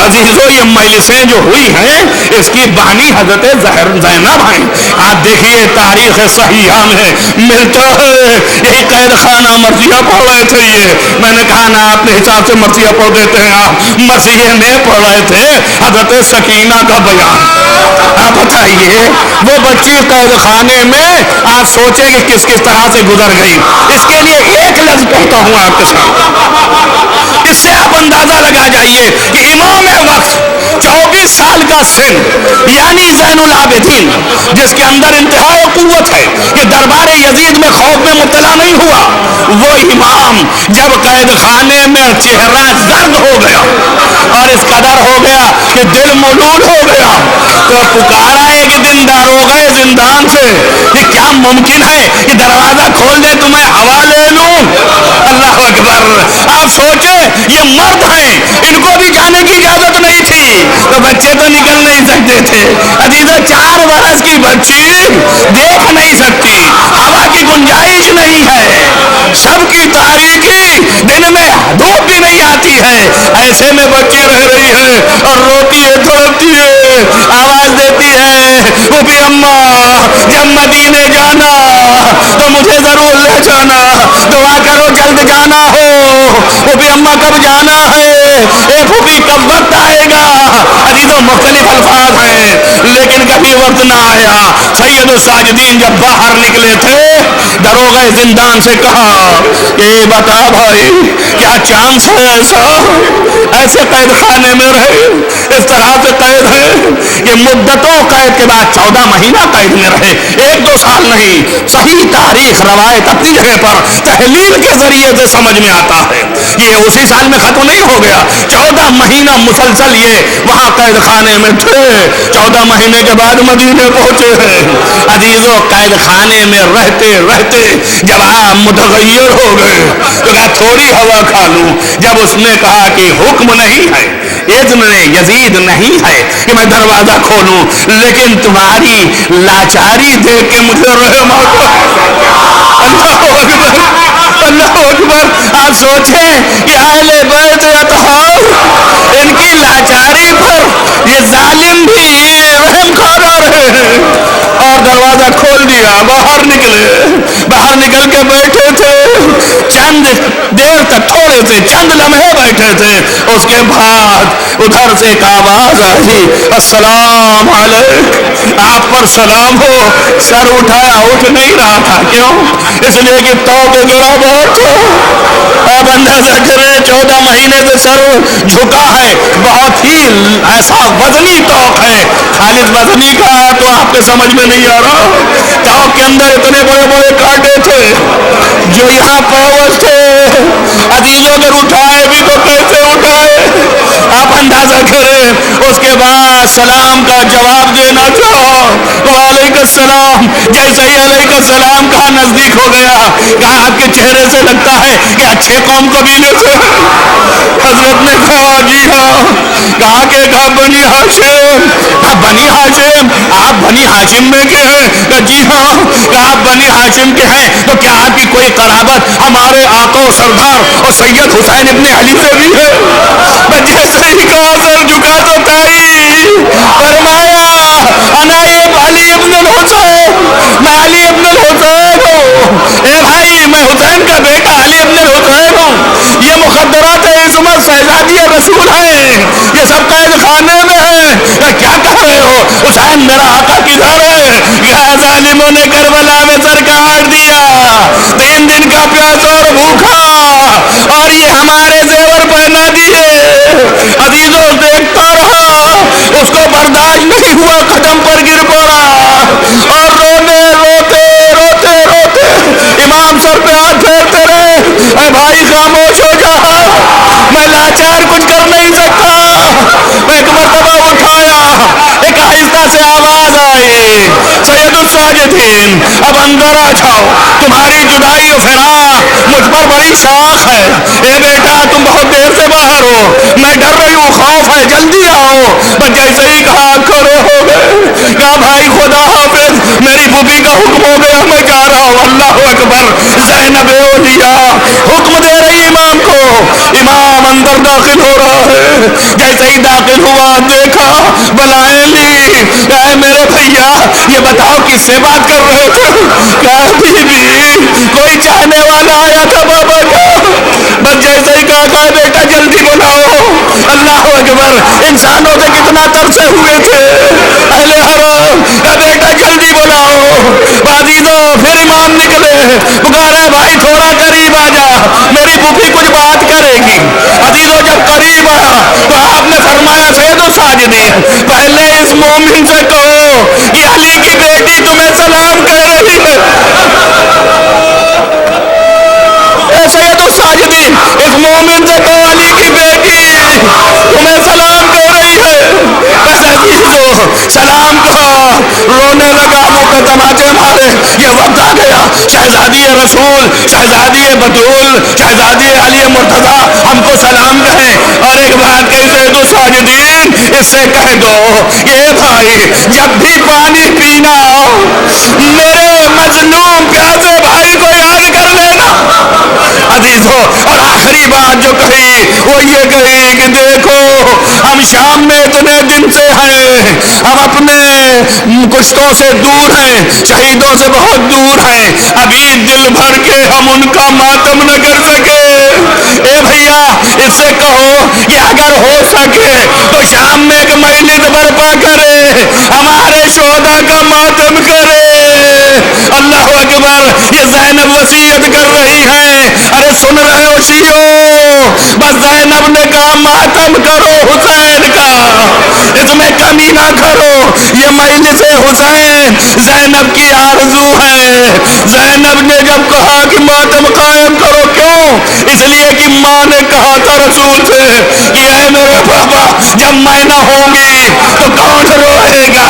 عزیزو یہ مجلسیں جو ہوئی ہیں اس کی بانی حضرت زینب ہیں. آپ دیکھیے تاریخ صحیحہ میں ملتا ہے, یہی قید خانہ مرثیہ پڑھ رہے تھے. یہ میں نے کہا نا اپنے حساب سے مرثیہ پڑھ دیتے ہیں, آپ مرثیے میں پڑھ رہے تھے حضرت سکینہ کا بیان. آپ بتائیے وہ بچی قید خانے میں, آپ سوچیں کہ کس کس طرح سے گزر گئی. اس کے لیے ایک لفظ کہتا ہوں آپ کے ساتھ, اس سے آپ اندازہ لگا جائیے کہ امام وقت 24 سال کا سن, یعنی زین العابدین جس کے اندر انتہائی قوت ہے, کہ دربار یزید میں خوف میں مبتلا نہیں ہوا, وہ امام جب قید خانے میں چہرہ زرد ہو گیا اور اس قدر ہو گیا کہ دل ملول ہو گیا, تو پکارا ایک دن داروغہ زندان سے کہ کیا ممکن ہے کہ دروازہ کھول دے تمہیں ہوا لے لوں. اللہ اکبر. آپ سوچیں یہ مرد ہیں, ان کو بھی جانے کی اجازت نہیں تھی, تو بچے تو نکل نہیں سکتے تھے. عزیزو 4 برس کی بچی دیکھ نہیں سکتی, ہوا کی گنجائش نہیں ہے, سب کی تاریکی, دن میں دھوپ بھی نہیں آتی ہے, ایسے میں بچی رہ رہی ہے اور روتی ہے, دھوتی ہے, آواز دیتی ہے پھوپھی اماں جب مدینے جانا تو مجھے ضرور لے جانا, دعا کرو جلد جانا ہو. پھوپھی اماں کب جانا ہے, اے پھوپھی کب وقت آئے گا. عزیزوں مختلف الفاظ ہیں لیکن کبھی وقت نہ آیا. سید الساجدین جب باہر نکلے تھے داروغہ زندان سے کہا کہ بتا بھائی کیا چانس ہے ایسے قید خانے میں رہے, اس طرح سے قید ہے کہ مدتوں قید کے بعد 14 مہینہ قید میں رہے, 1-2 سال نہیں. صحیح تاریخ روایت اپنی جگہ پر تحلیل کے ذریعے سے سمجھ میں آتا ہے. یہ اسی سال میں ختم نہیں ہو گیا، 14 مہینہ مسلسل یہ وہاں قید خانے میں تھے، 14 مہینے کے بعد مدینے پہنچے ہیں۔ عزیزو قید خانے میں رہتے رہتے جب آپ متغیر ہو گئے تو کہا تھوڑی ہوا کھا لوں، جب اس نے کہا کہ حکم نہیں ہے، اذن یزید نہیں ہے کہ میں دروازہ کھولوں، لیکن تمہاری لاچاری دیکھ کے مجھے رحم آتا۔ اللہ اکبر، اللہ اکبر۔ آپ سوچیں کہ اہل بیت اطہار ان کی لاچاری پر یہ ظالم بھی رحم کھا رہے ہیں، اور دروازہ کھول دیا، باہر نکلے، باہر نکل کے بیٹھے تھے، چند دیر تک تھوڑے سے چند لمحے بیٹھے تھے، اس کے بعد ادھر سے ایک آواز آئی، السلام علیکم، آپ پر سلام ہو۔ سر اٹھایا، اٹھ نہیں رہا تھا، کیوں؟ اس لیے کہ توبہ گڑا بہت تھا۔ آپ اندازہ کریں 14 مہینے سے سر جھکا ہے، بہت ہی ایسا وزنی توق ہے، خالد وزنی کا تو آپ کے سمجھ میں نہیں آ رہا، توق کے اندر اتنے بڑے بڑے کانٹے تھے جو یہاں پیوست تھے۔ عزیزوں اگر اٹھائے بھی تو کیسے اٹھائے؟ آپ اندازہ کریں، اس کے بعد سلام کا جواب دینا تھا، وعلیکم السلام۔ جیسے ہی علیکم السلام کہا، نزدیک ہو گیا، کہا آپ کے چہرے سے لگتا ہے کہ اچھے قوم قبیلے سے۔ حضرت نے کہا جی ہاں، کہا کہ کہا بنی ہاشم، بنی ہاشم، آپ بنی ہاشم میں کے ہیں؟ کہا جی ہاں، کہا آپ بنی ہاشم کے ہیں تو کیا آپ کی کوئی قرابت ہمارے آقا و سردار اور سید حسین ابن علی سے بھی ہے؟ جیسے ہی کہا سر جھکا تو تائی فرمایا انا علی ابن الحسین، میں علی ابن الحسین ہوں۔ اے بھائی، میں حسین کا بیٹا علی ابن الحسین ہوں۔ یہ مخدرات عصمت شہزادی رسول ہیں، یہ سب قید خانے میں ہیں۔ کیا کہہ رہے ہو؟ حسین میرا آقا کدھر ہے؟ کیا ظالموں نے کربلا میں سر کاٹ دیا، 3 دن کا پیاسا اور بھوکا، اور یہ ہمارے زیور پہنا دیے۔ عزیزوں دیکھتا رہا، اس کو برداشت نہیں ہوا، قدم پر گر پڑا اور رونے روتے روتے روتے امام سر پہ ہاتھ پھیرتے رہے، اے بھائی خاموش ہو جا، میں لاچار کچھ کر نہیں سکتا۔ میں ایک مرتبہ اٹھایا، ایک آہستہ سے آواز آئی، سید الساجدین اب اندر آ جاؤ، تمہاری جدائی و فراق مجھ پر بڑی شاخ ہے۔ اے بیٹا تم بہت دیر سے باہر ہو، میں ڈر رہی ہوں، خوف ہے، جلدی آؤ۔ بس جیسے ہی کہا کھڑے ہو گئے، کہا بھائی خدا حافظ، میری پھوپھی کا حکم ہو گیا، میں جا رہا ہوں۔ اللہ اکبر، زینب اولیاء حکم دے رہی امام کو، امام اندر داخل ہو رہا ہے۔ جیسے ہی داخل ہوا دیکھا، بلائیں لی، اے میرے بھیا یہ بتاؤ کس سے بات کر رہے تھے؟ کہا بی بی کوئی چاہنے والا آیا تھا بابا کا۔ بس جیسے ہی کہا بیٹا جلدی بلاؤ۔ اللہ اکبر، انسانوں سے کتنا ترسے ہوئے تھے اہل حرم، کہا بیٹا جلدی بلاؤ۔ عزیزوں پھر امام نکلے، پکارا بھائی تھوڑا قریب آ جا، میری پھوپھی کچھ بات کرے گی۔ عزیزوں جب قریب آیا تو آپ نے فرمایا سید الساجدین پہلے اس مومن سے کہو کہ علی کی بیٹی تمہیں سلام کہہ رہی ہے۔ اے سید الساجدین اس مومن سے کہو علی کی بیٹی تمہیں سلام کہہ رہی ہے۔ بس عزیزو سلام کہا، رونے لگا، منہ پہ تماچے مارے، یہ وقت آ گیا، شہزادی رسول، شہزادی بطول، شہزادی علی مرتضیٰ ہم کو سلام کہیں۔ اور ایک بات کہی سید الساجدین، اس سے کہہ دو کہ بھائی جب بھی پانی پینا ہو میرے مظلوم پیاسے بھائی کو یاد کر لینا۔ عزیزو اور آخری بات جو کہی وہ یہ کہی کہ دیکھو ہم شام میں اتنے دن سے ہیں، ہم اپنے کشتوں سے دور ہیں، شہیدوں سے بہت دور ہیں، ابھی دل بھر کے ہم ان کا ماتم نہ کر سکے۔ اے بھیا اس سے کہو کہ اگر ہو سکے تو شام میں ایک مجلس برپا کرے، ہمارے شہداء کا ماتم کرے اللہ اکبر، یہ زینب وصیت کر رہی ہے. ارے سن رہے ہو شیعو؟ بس زینب نے کہا ماتم کرو حسین کا، اس میں کمی نہ کرو. یہ مجلس حسین زینب کی آرزو ہے. زینب نے جب کہا کہ ماتم قائم کرو، کیوں؟ اس لیے کہ ماں نے کہا تھا رسول سے کہ اے میرے پاپا جب میں نہ ہوں گی تو کون روئے گا؟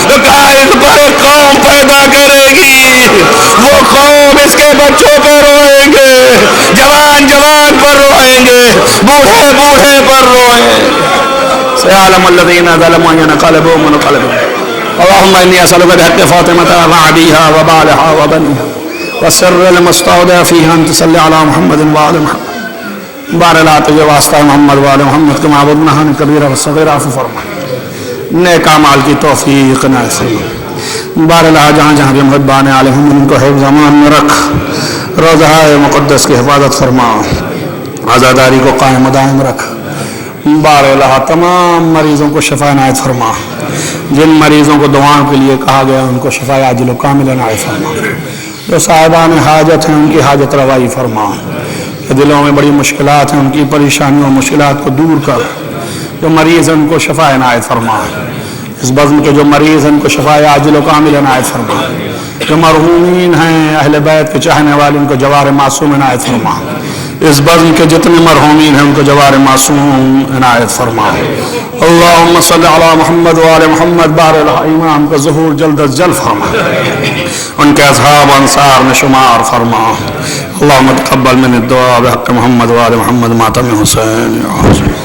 تو کہا اس پر ایک قوم پیدا کرے گی، وہ قوم اس کے بچوں پر روئیں گے، جوان جوان پر روئیں گے، بوڑھے بوڑھے پر روئیں گے. سيعلم الذين ظلموا أن ينقلبوا منقلبون. اللهم إني أسألك بحق فاطمة وعديها وبالها وبنيها والسر المستودع فيها أن تصلي على محمد وآل محمد. بار لا تجھے واسطہ محمد وآل محمد کے معبود نہان کبیرہ و صغیرہ عفو فرما، نیک اعمال کی توفیق عنایت فرما. بار لا جہاں جہاں بھی محبان علیہ ان کو حفظ امان میں رکھ، روضہ مقدس کی حفاظت فرما، عزاداری کو قائم دائم رکھ. بار الہ تمام مریضوں کو شفا عنایت فرما، جن مریضوں کو دعاؤں کے لیے کہا گیا ان کو شفا عاجل و کامل عنایت فرما. جو صاحبان حاجت ہیں ان کی حاجت روائی فرما. جو دلوں میں بڑی مشکلات ہیں ان کی پریشانیوں اور مشکلات کو دور کر. جو مریض ہیں ان کو شفا عنایت فرما. اس بزم کے جو مریض ہیں ان کو شفا عاجل و کامل عنایت فرما. جو مرحومین ہیں اہل بیت کے چاہنے والے ان کو جوار معصوم عنایت فرما. اس بزم کے جتنے مرحومین ہیں ان کو جوار معصوم عنایت فرما. اللہم صلی علی محمد وآل محمد. بار امام کا ظہور جلد از جلد فرما، ان کے اصحاب انصار میں شمار فرما. اللہم تقبل من الدعاء بحق محمد وآل محمد ماتم حسین یا حسین.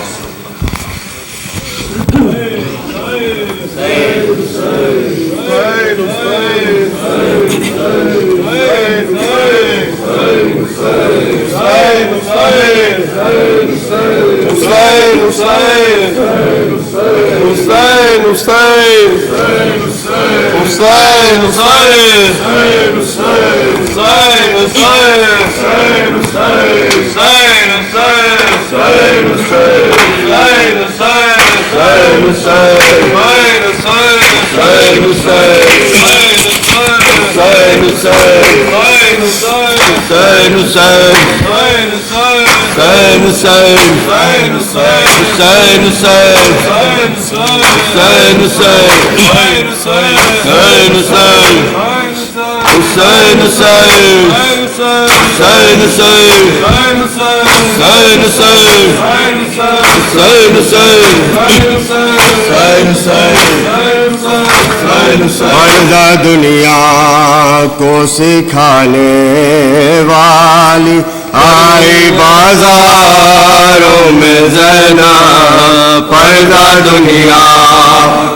پردہ دنیا کو سکھانے والی آئی بازاروں میں زینب. پردہ دنیا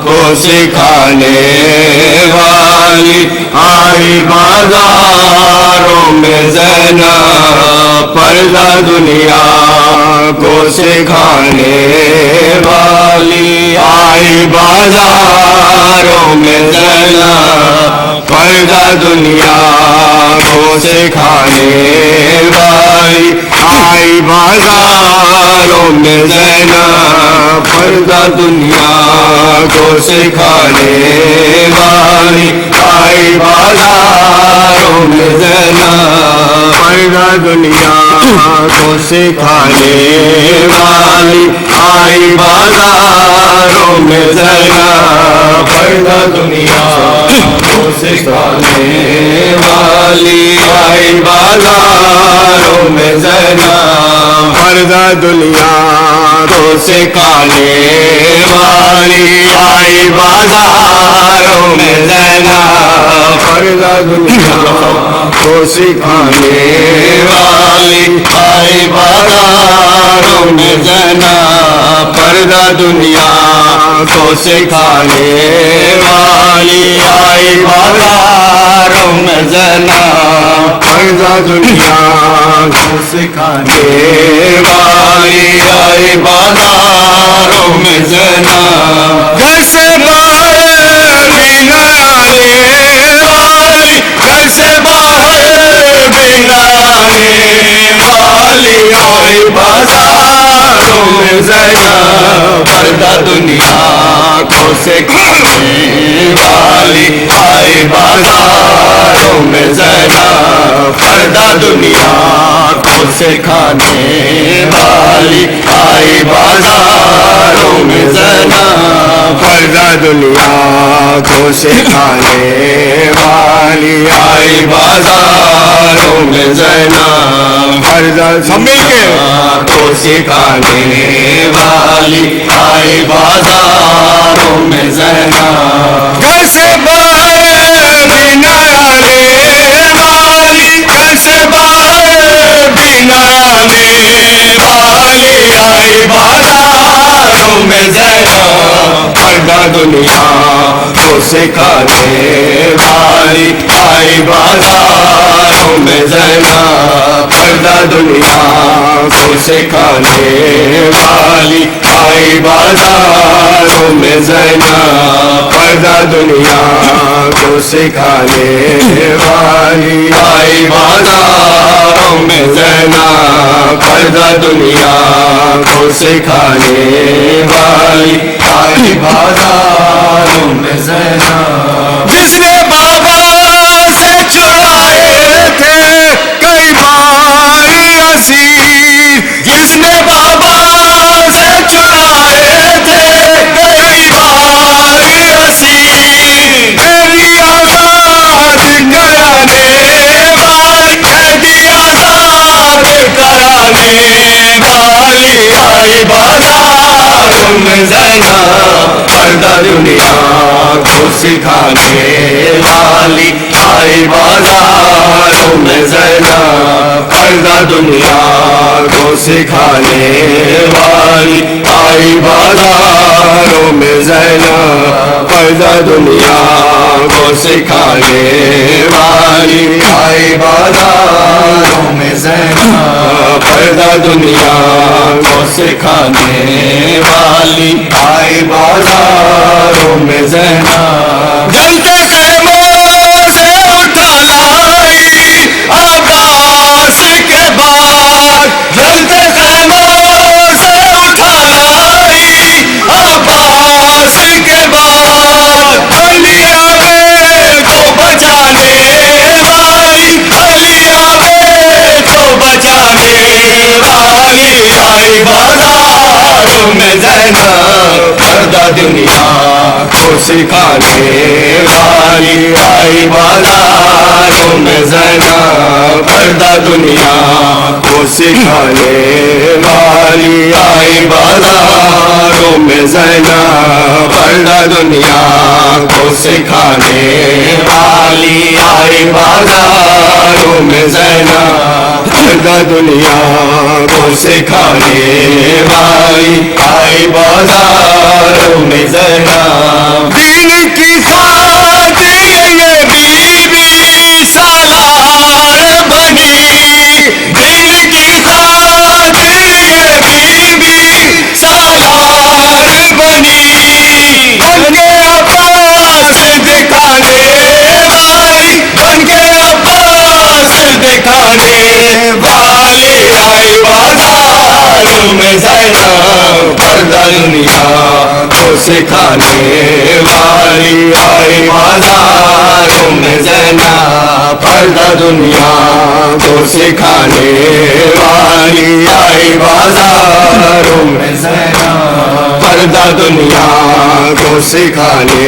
کو سکھانے والی آئی بازاروں میں زینب. پردہ دنیا کو سکھانے والی آئی بازاروں میں زینب. پردہ دنیا کو سکھانے والی آئی بازاروں میں زینب. پردہ دنیا کو سکھانے والی آئی بازاروں میں زینب. پردہ دنیا کو سکھانے والی آئی بازاروں میں زینب. پردہ دنیا کو سکھانے والی آئی بازاروں میں زینب. پردہ دنیا کو سکھانے والی آئی بازاروں میں زینب. پردہ دنیا کو سکھانے والی آئی بازاروں میں زینب. پردہ دنیا کو سکھانے والی آئی بازاروں میں زینب. پردہ دنیا کو سکھانے والی آئی بازاروں میں زینب. گھر سے باہر بھی نہ آنے والی، گھر سے باہر بھی نہ آنے والی آئی بازاروں میں زینب. پردہ دنیا کو سکھانے والی آئی بازاروں بازاروں میں زینب پردہ دنیا کو سکھانے والی آئی بازاروں میں زینب پردہ دنیا کو سکھانے والی آئی بازاروں میں زینب پردہ دنیا کو سکھانے والی آئی بازاروں میں زینب گھر سے باہر بھی نہ آنے والی گھر سے باہر بھی نہ آنے والی آئی بازاروں میں زینب پردہ دنیا کو سکھانے والی آئی بازاروں میں زینب پردہ دنیا کو سکھانے والی آئی بازاروں میں زینب پردہ دنیا کو سکھانے والی آئی بازاروں میں زینب پردہ دنیا کو سکھانے والی آئی بازاروں میں زینب جس نے بابا سے چرائے تھے کئی بار اسیر جس نے بابا سے چرائے تھے کئی بار اسیر قیدی آزاد کرانے والی قیدی آزاد کرانے والی آئی بازاروں میں زینب پردہ دنیا کو سکھانے والی آئی بازاروں میں زینب پردہ دنیا کو سکھانے والی آئی بازاروں میں زینب پردہ دنیا کو سکھانے والی آئی بازاروں میں زینب پردہ دنیا کو سکھانے والی آئی بازاروں میں زینب جلتے خیموں سے اٹھا لائی عباس کے بعد جلتے خیموں سے اٹھا لائی عباس کے بعد علی آوے کو بچانے والی علی آوے کو بچانے والی آئی بازاروں میں زینب پردہ دنیا کو سکھانے والی آئی بازاروں میں زینب پردہ دنیا کو سکھانے والی آئی بازاروں میں زینب پردہ دنیا کو سکھانے والی آئی بازاروں میں زینب پردہ دنیا کو سکھانے والی آئی بازاروں میں زینب دین کی خاطر یہ بیوی سالار بنی دین کی خاطر یہ بیوی سالار بنی بن کے عباس دکھانے والی بن کے عباس دکھانے والی آئی بازاروں میں زینب پردہ دنیا کو سکھانے والی آئی بازاروں میں زینب پردہ دنیا کو سکھانے والی آئی بازاروں میں زینب پردہ دنیا کو سکھانے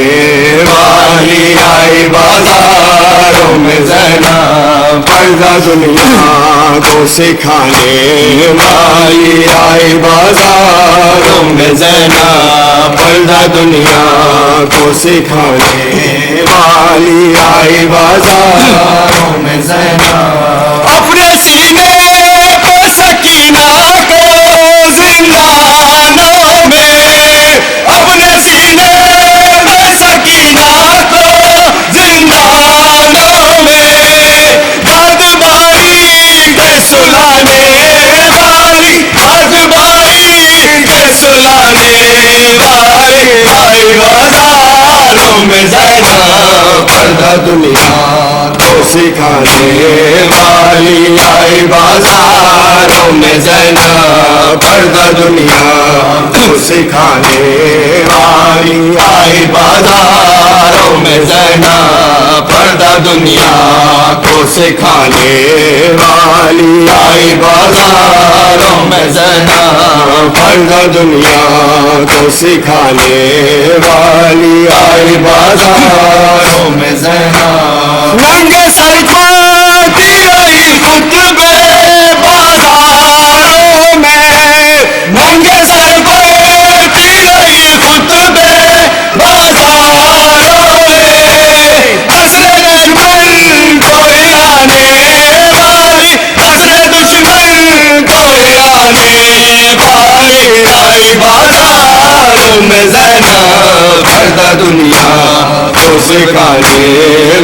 والی آئی بازاروں میں زینب پردہ دنیا کو سکھانے والی آئی بازاروں میں زینب پردہ دنیا کو سکھانے والی آئی بازاروں میں زینب اپنے سینے پہ سکینہ کو زندانوں میں اپنے سینے پہ سکینہ کو زندانوں میں داد بائی کے سلانے والی داد بائی کے سلانے والی آئی بازاروں میں زینب پردہ دنیا کو سکھانے والی آئی بازاروں میں زینب پردہ دنیا کو سکھانے والی آئی بازاروں میں زینب پردہ دنیا کو سکھانے والی آئی بازاروں میں زینب پردہ دنیا کو سکھانے والی آئی بازاروں میں زینب ننگے سر پاتی رہی خطبے بازاروں میں ننگے سر پاتی رہی خطبے بازاروں میں عصر دشمن کو ہلانے والی عصر دشمن کو ہلانے والی آئی بازاروں میں زینب پردہ دنیا کو سکھانے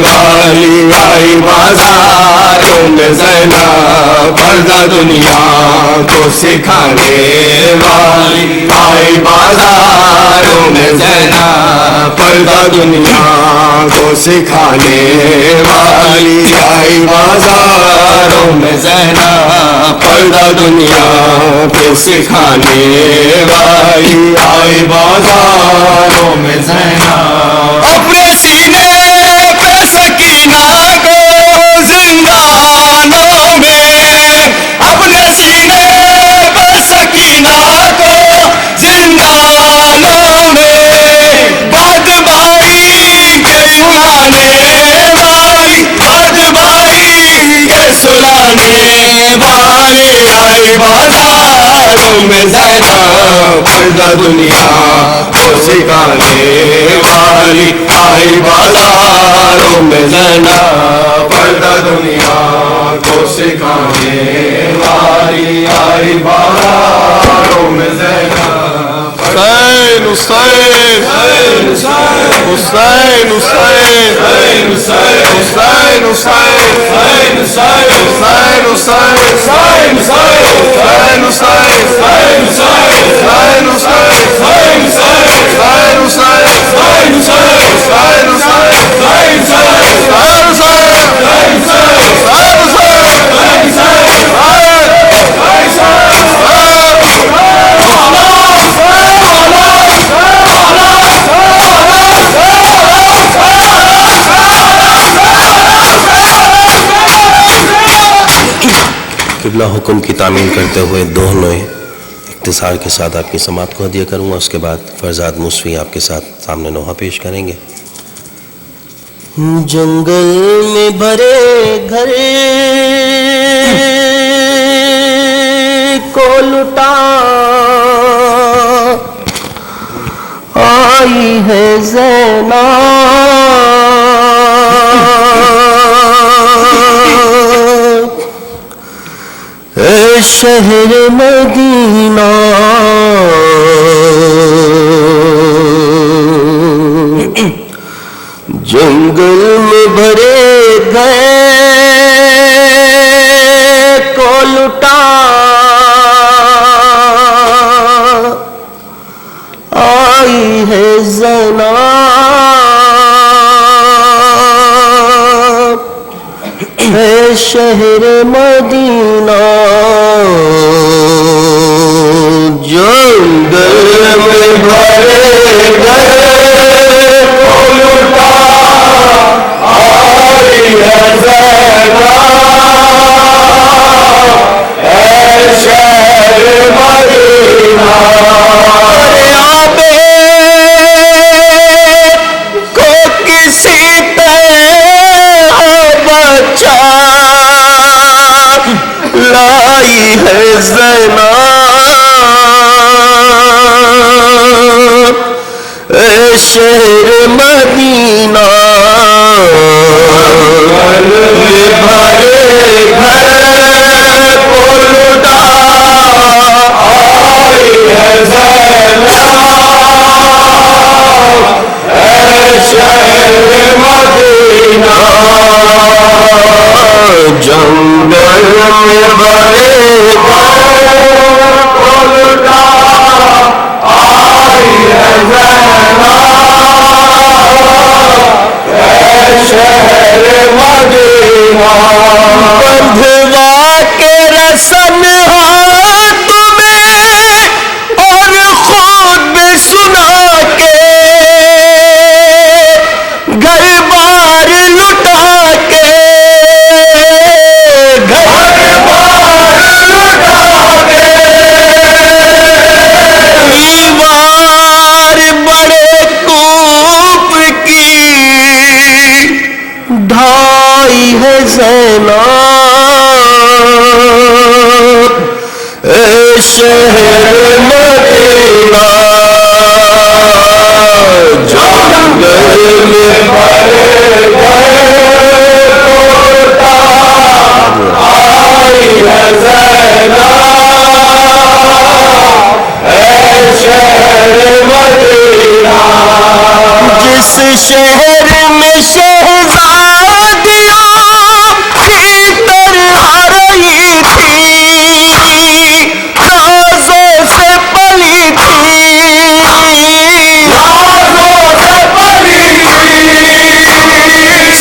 والی آئی بازاروں میں زینب پردہ دنیا کو سکھانے والی آئی بازاروں میں زینب پردہ دنیا کو سکھانے والی آئی بازاروں میں زینب پردہ دنیا کو سکھانے والی آئی بازاروں میں زینب اپنے سینے پہ سکینہ کو زندانوں میں اپنے سینے پہ سکینہ کو زندانوں میں بات بھائی کے سلانے والی بات بھائی کے سلانے والی آئی بازاروں میں زینب پردہ دنیا کو سکھانے والی آئی بازاروں میں زینب پردہ دنیا کو سکھانے والی آئی بازاروں میں زینب حسین حسین حسین حسین حسین حسین حسین حسین قبلہ حکم کی تعمیل کرتے ہوئے دونوں اختصار کے ساتھ آپ کی سماعت کو ہدیہ کروں گا. اس کے بعد فرزاد موسوی آپ کے ساتھ سامنے نوحہ پیش کریں گے. جنگل میں بھرے گھر کو لٹا آئی ہے زینب اے شہر مدینہ جنگل میں بھرے گئے کو لٹا آئی ہے زینب اے شہر مدینہ جنگل میں بھرے گئے کو لٹا آئی ہے زینب اے شہر مدینہ کو کسی طرح بچا لائی ہے زینب اے شہر مدینہ بھرے گھر کو لٹا آئی ہے زینب اے شہر مدینہ جنگل میں بھرے گھر کو لٹا آئی ہے زینب اے شہر مدینہ آئی ہے زینب اے شہر مدینہ جنگل میں بڑے آئی ہے زینب اے شہر مدینہ جس شہر میں شہزادیاں کی طرح رہی تھی رازوں سے پلی تھی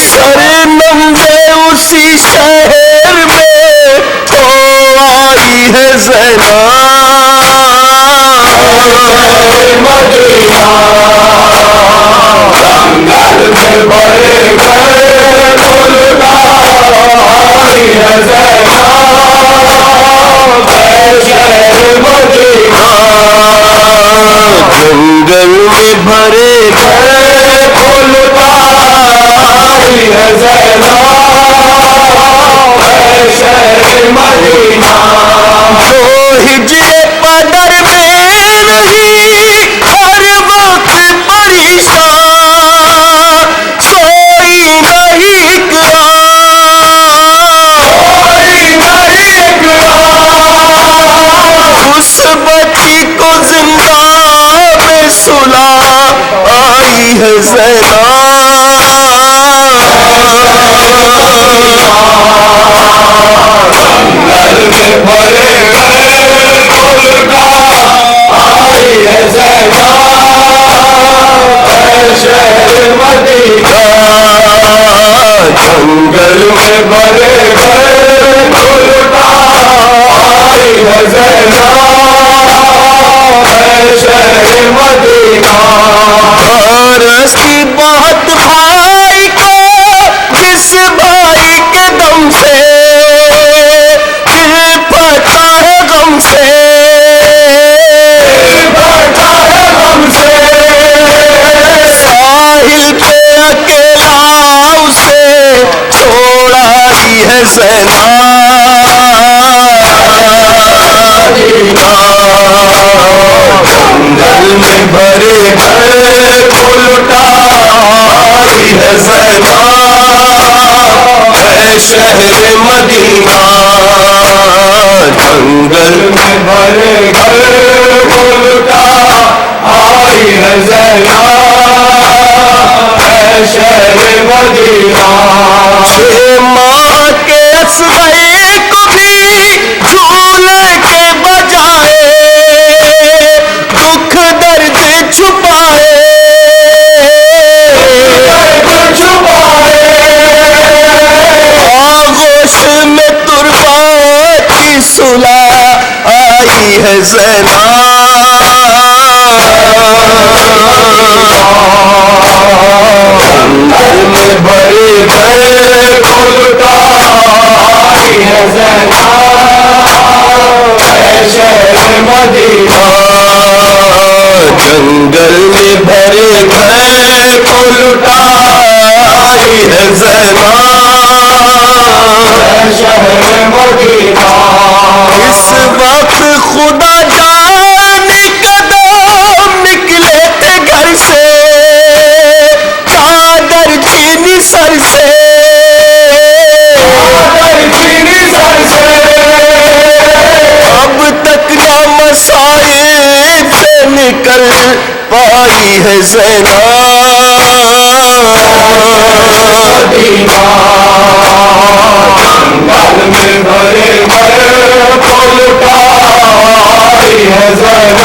سرنمزے اسی شہر میں تو آئی ہے زینب مدینہ جنگل میں بڑے آئی ہے زینب اے شہر مدینہ جنگل میں بھرے آئی ہے زینب اے شہر مدینہ جو ہجر پدر میں رہی ہر وقت پریشان سوئی نہیں اس بچی کو زندہ میں سلا آئی ہے زینب جنگل میں بھرے آئی ہے زینب اے شہر مدینہ جنگل میں بڑے آئی ہے زینب اے شہر مدینہ رسی بہت بھائی کو جس بھائی کے دم سے دل پھٹا ہے غم سے ساحل پہ اکیلا اسے چھوڑائی ہے زینب جنگل میں بھرے آئی ہے زینب اے شہر مدینہ جنگل میں بھرے آئی ہے زینب اے شہر مدینہ چھ ماہ کے اصغر کو بھی جھولے کے بجائے دکھ درد چھپائے آغوش میں تربت کی صلح آئی ہے زینب جنگل میں بڑے آئی ہے زینب اے شہر مدینہ جنگل میں بھرے گھر کو لٹا آئی ہے زینب اے شہر مدینہ اس وقت خدا جانے قدم نکلے تھے گھر سے چادر چینی سر سے اب تک نہ مصائب سے نکل پائی ہے زینب مدینہ جنگل میں بھرے آئی ہے زینب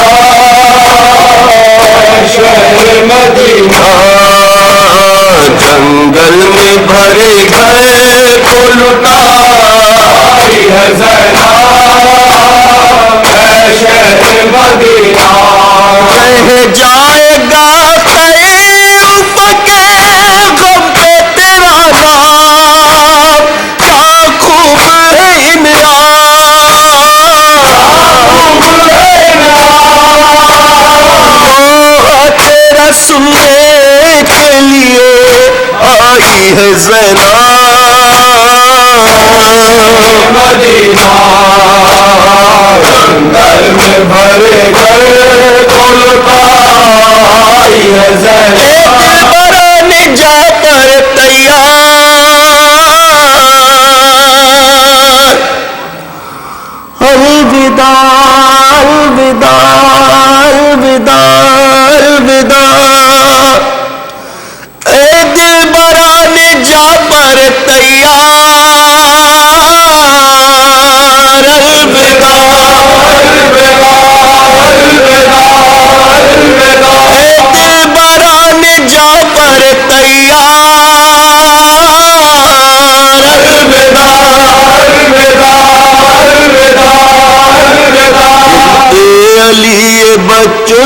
اے شہر مدینہ جنگل میں بھرے گھر کو لٹا آئی ہے زینب اے شہر مدینہ رہ جائے گا خیف کے غم پہ تیرا نام کیا خوب ہے تیرا سننے کے لیے آئی ہے زینب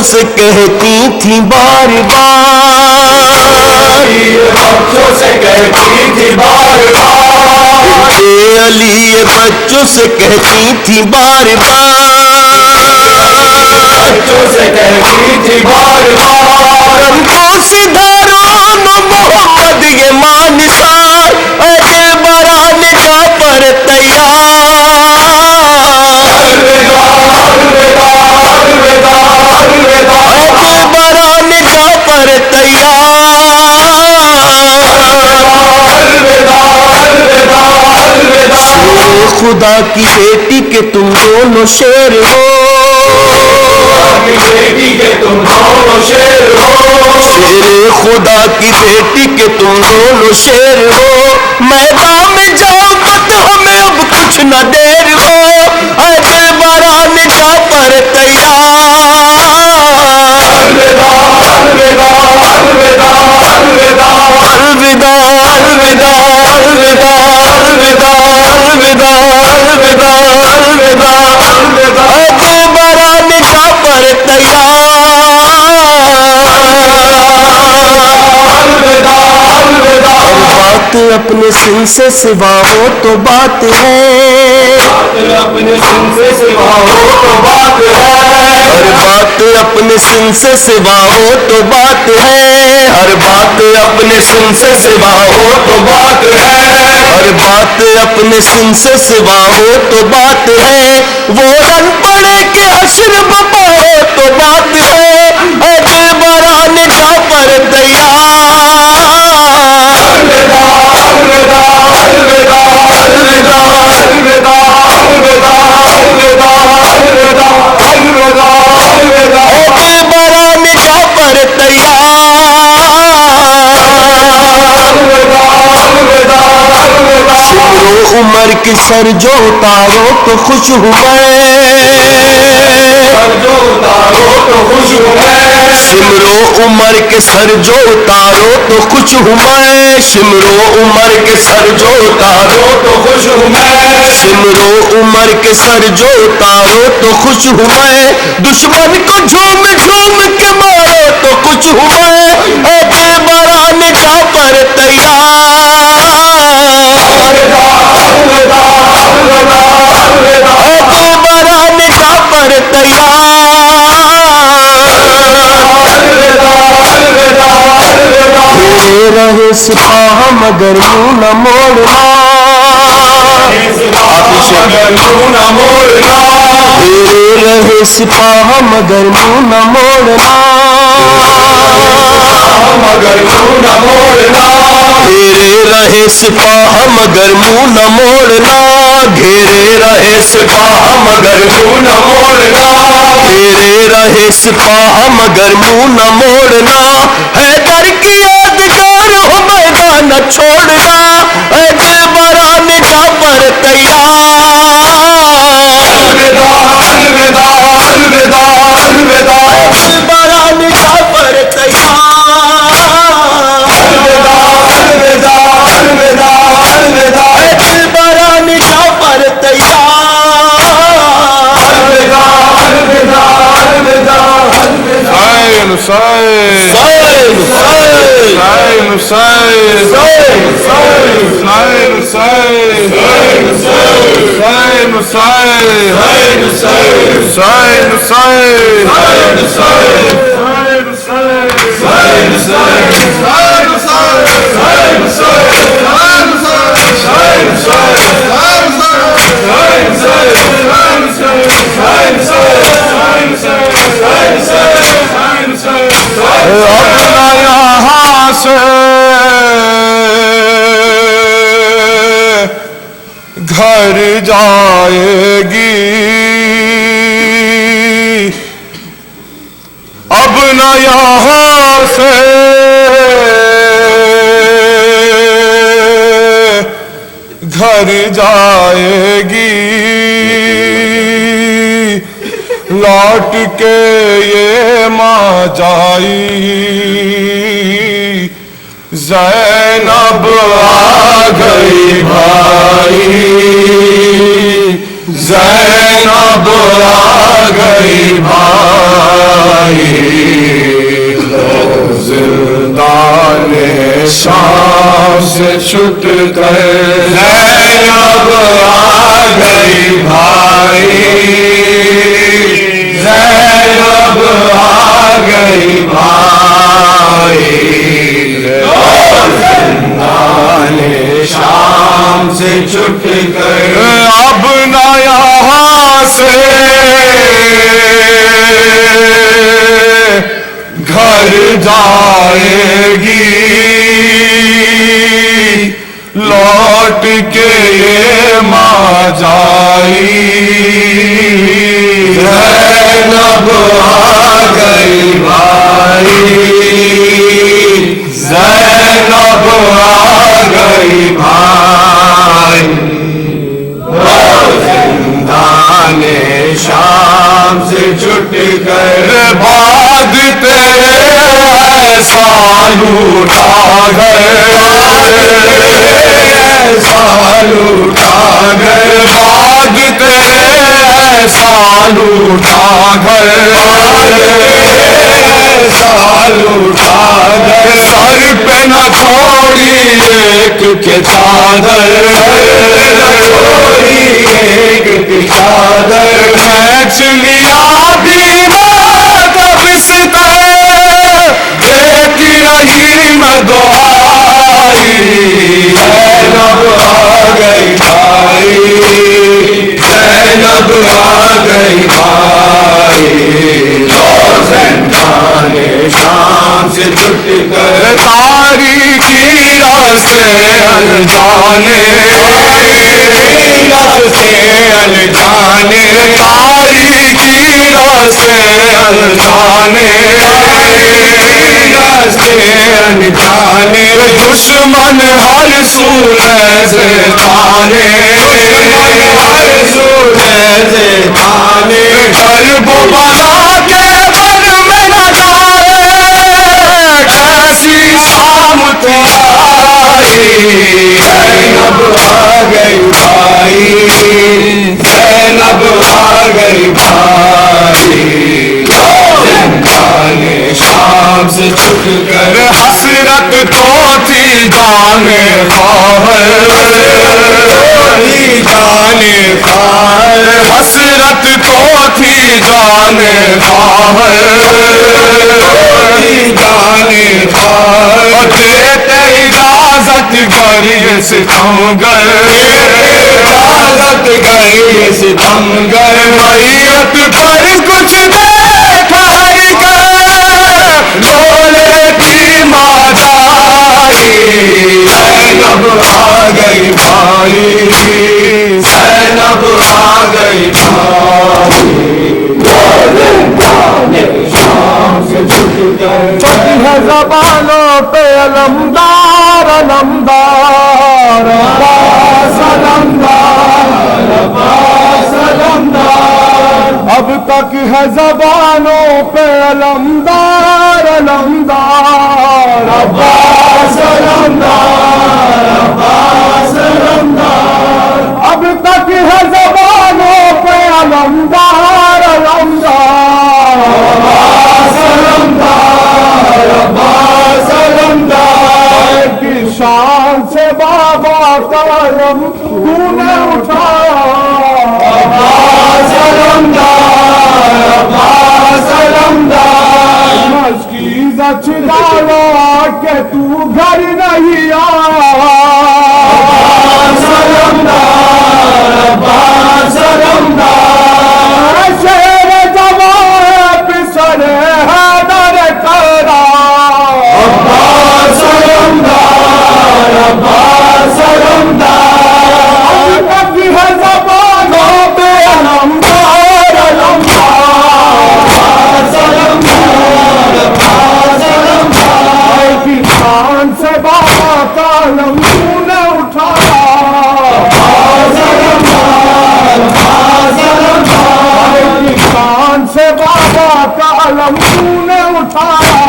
سے کہتی تھی بار بار، یہ بچوں سے کہتی تھی بار بار، اے علی یہ بچوں سے کہتی تھی بار بار، بچوں سے کہتی تھی بار بار، ہم کو سدھارو محمد یہ مان سار، اے دل بران کا پر تیار، الوداع الوداع الوداع الوداع، اے دل بران کا پر تیار، الوداع الوداع الوداع، خدا کی بیٹی کے تم دونوں شیر ہو، بیٹی کے تم دونوں شیر ہو، شیر خدا کی بیٹی کے تم دونوں شیر ہو، میدان میں جاؤ مت ہمیں اب کچھ نہ دیر ہو، اے دل بران کا پر تیار، الوداع الوداع الوداع الوداع، الوداع الوداع الوداع الوداع الوداع الوداع الوداع، اے دل بران کا پر بات اپنے سن سے سوا ہو تو بات ہے، اپنے سن سے سوا ہو تو بات ہے، ہر بات اپنے سن سے سوا ہو تو بات ہے، ہر بات اپنے سن سے سوا ہو تو بات ہے، ہر بات اپنے سن سے سوا ہو تو بات ہے، وہ رن پڑے کہ حشر بپا ہو تو بات ہے، اے دل بران کا پر تیار، الوداع الوداع الوداع الوداع الوداع الوداع الوداع الوداع الوداع الوداع، اے دل بران کا پر سمرو عمر کی سر جو اتارو تو خوش ہوں جو اتارو تو خوش ہوں میں، سمرو عمر کے سر جو اتارو تو خوش ہوں میں، سمرو عمر کے سر جو اتارو تو خوش ہوں میں، سمرو عمر کے سر جو اتارو تو خوش ہوں میں، دشمن کو جھوم جھوم کے مارو تو خوش ہوں میں، اے دل بران کا پر تیار، الوداع الوداع الوداع الوداع، اے دل بران کا پر میرے رہے سپاہ مگر یوں نہ موڑنا، مگر یوں نہ موڑنا، میرے رہے سپاہ مگر یوں نہ موڑنا، مگر یوں نہ موڑنا، میرے رہے سپاہ مگر منہ نہ موڑنا، گھیرے رہے سپاہ مگر یوں نہ موڑنا، میرے رہے سپاہ مگر منہ نہ موڑنا، حیدر کی یادگار ہو میدان نہ چھوڑنا، اے دل بران کا پر تیار، الوداع الوداع الوداع الوداع، دل بران کا پر تیار، الوداع الوداع الوداع الوداع، دل بران کا پر تیار، الوداع الوداع الوداع اپنا یہاں سے گھر جائے گی، اب نہ یہاں سے گھر جائے گی، لوٹ کے یہ ماں جائی، زینب آ گئی بھائی، زینب آ گئی بھائی، زندان شام سے چھٹ کر زینب آ گئی بھائی زینب آ گئی بھائی زندان شام سے چھٹ کر اب نہ یہاں سے گھر جائے گی لوٹ کے یہ ماں جائی زینب آ گئی بھائی زینب آ گئی بھائی زندان شام سے چھٹ کر بعد تیرے ایسا لوٹا گئے ایسا لوٹا گئے بعد تیرے ایسا لوٹا گئے ایسا لوٹا گئے سر پہ نہ چھوڑی ایک کے چادر ایک کی چادر کھینچ لیا دیتی رہی میں دعائی زینب آ گئی بھائی زینب آ گئی بھائی زندان شام سے چھٹ کر تاریخی راستے انجانے راستے انجانے تاریخی راستے انجانے انجانے دشمن ہر سونے سے تانے ہر سونے سے تانے کرب بلا کے بن میں نہ جائے کیسی شام تمہاری زینب آ گئی بھائی زینب آ گئی بھائی زندان شام سے چھٹ کر حسرت تو تھی جانے خواہر جانے خواہر حسرت تو تھی جانے خواہر جانے خواہر دیتے اجازت گری ستمگر اجازت گری ستمگر میت پر کچھ ڈولے کی ماں جائی زینب آ گئی بھائی زینب آ گئی بھائی شام سے چھٹ گئے ہے زبانوں پہ علمدار علمدار عباس علمدار عباس علمدار اب تک ہے زبانوں پہ علمدار علمدار عباس علمدار عباس علمدار اب تک ہے زبانوں پہ علمدار علمدار عباس علمدار عباس علمدار کی شان سے بابا کا علم تو نے اٹھایا عباس علمدار عباس علمدار مشکیز ڈالا کہ تو گھر نہیں آیا عباس علمدار عباس علمدار شیر جوان پسر حیدر کرا عباس علمدار عباس علمدار اب تک ہے زبانوں پہ علمدار علمدار عباس علمدار عباس علمدار کی شان سے بابا کا علم تو نے اٹھایا عباس علمدار عباس علمدار کی شان سے بابا کا علم تو نے اٹھایا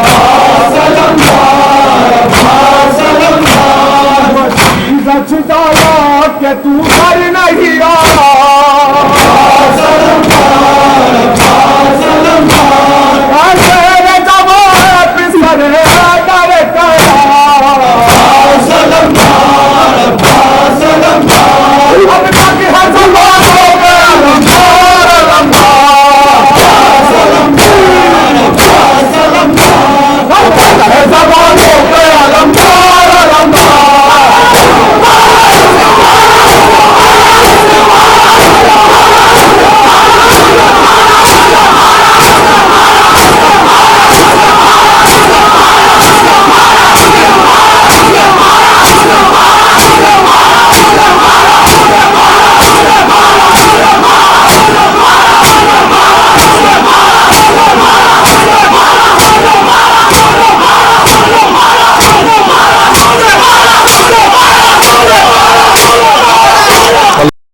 عباس علمدار عباس علمدار مشکیز ڈالا کہ تو گھر نہیں آیا عباس علمدار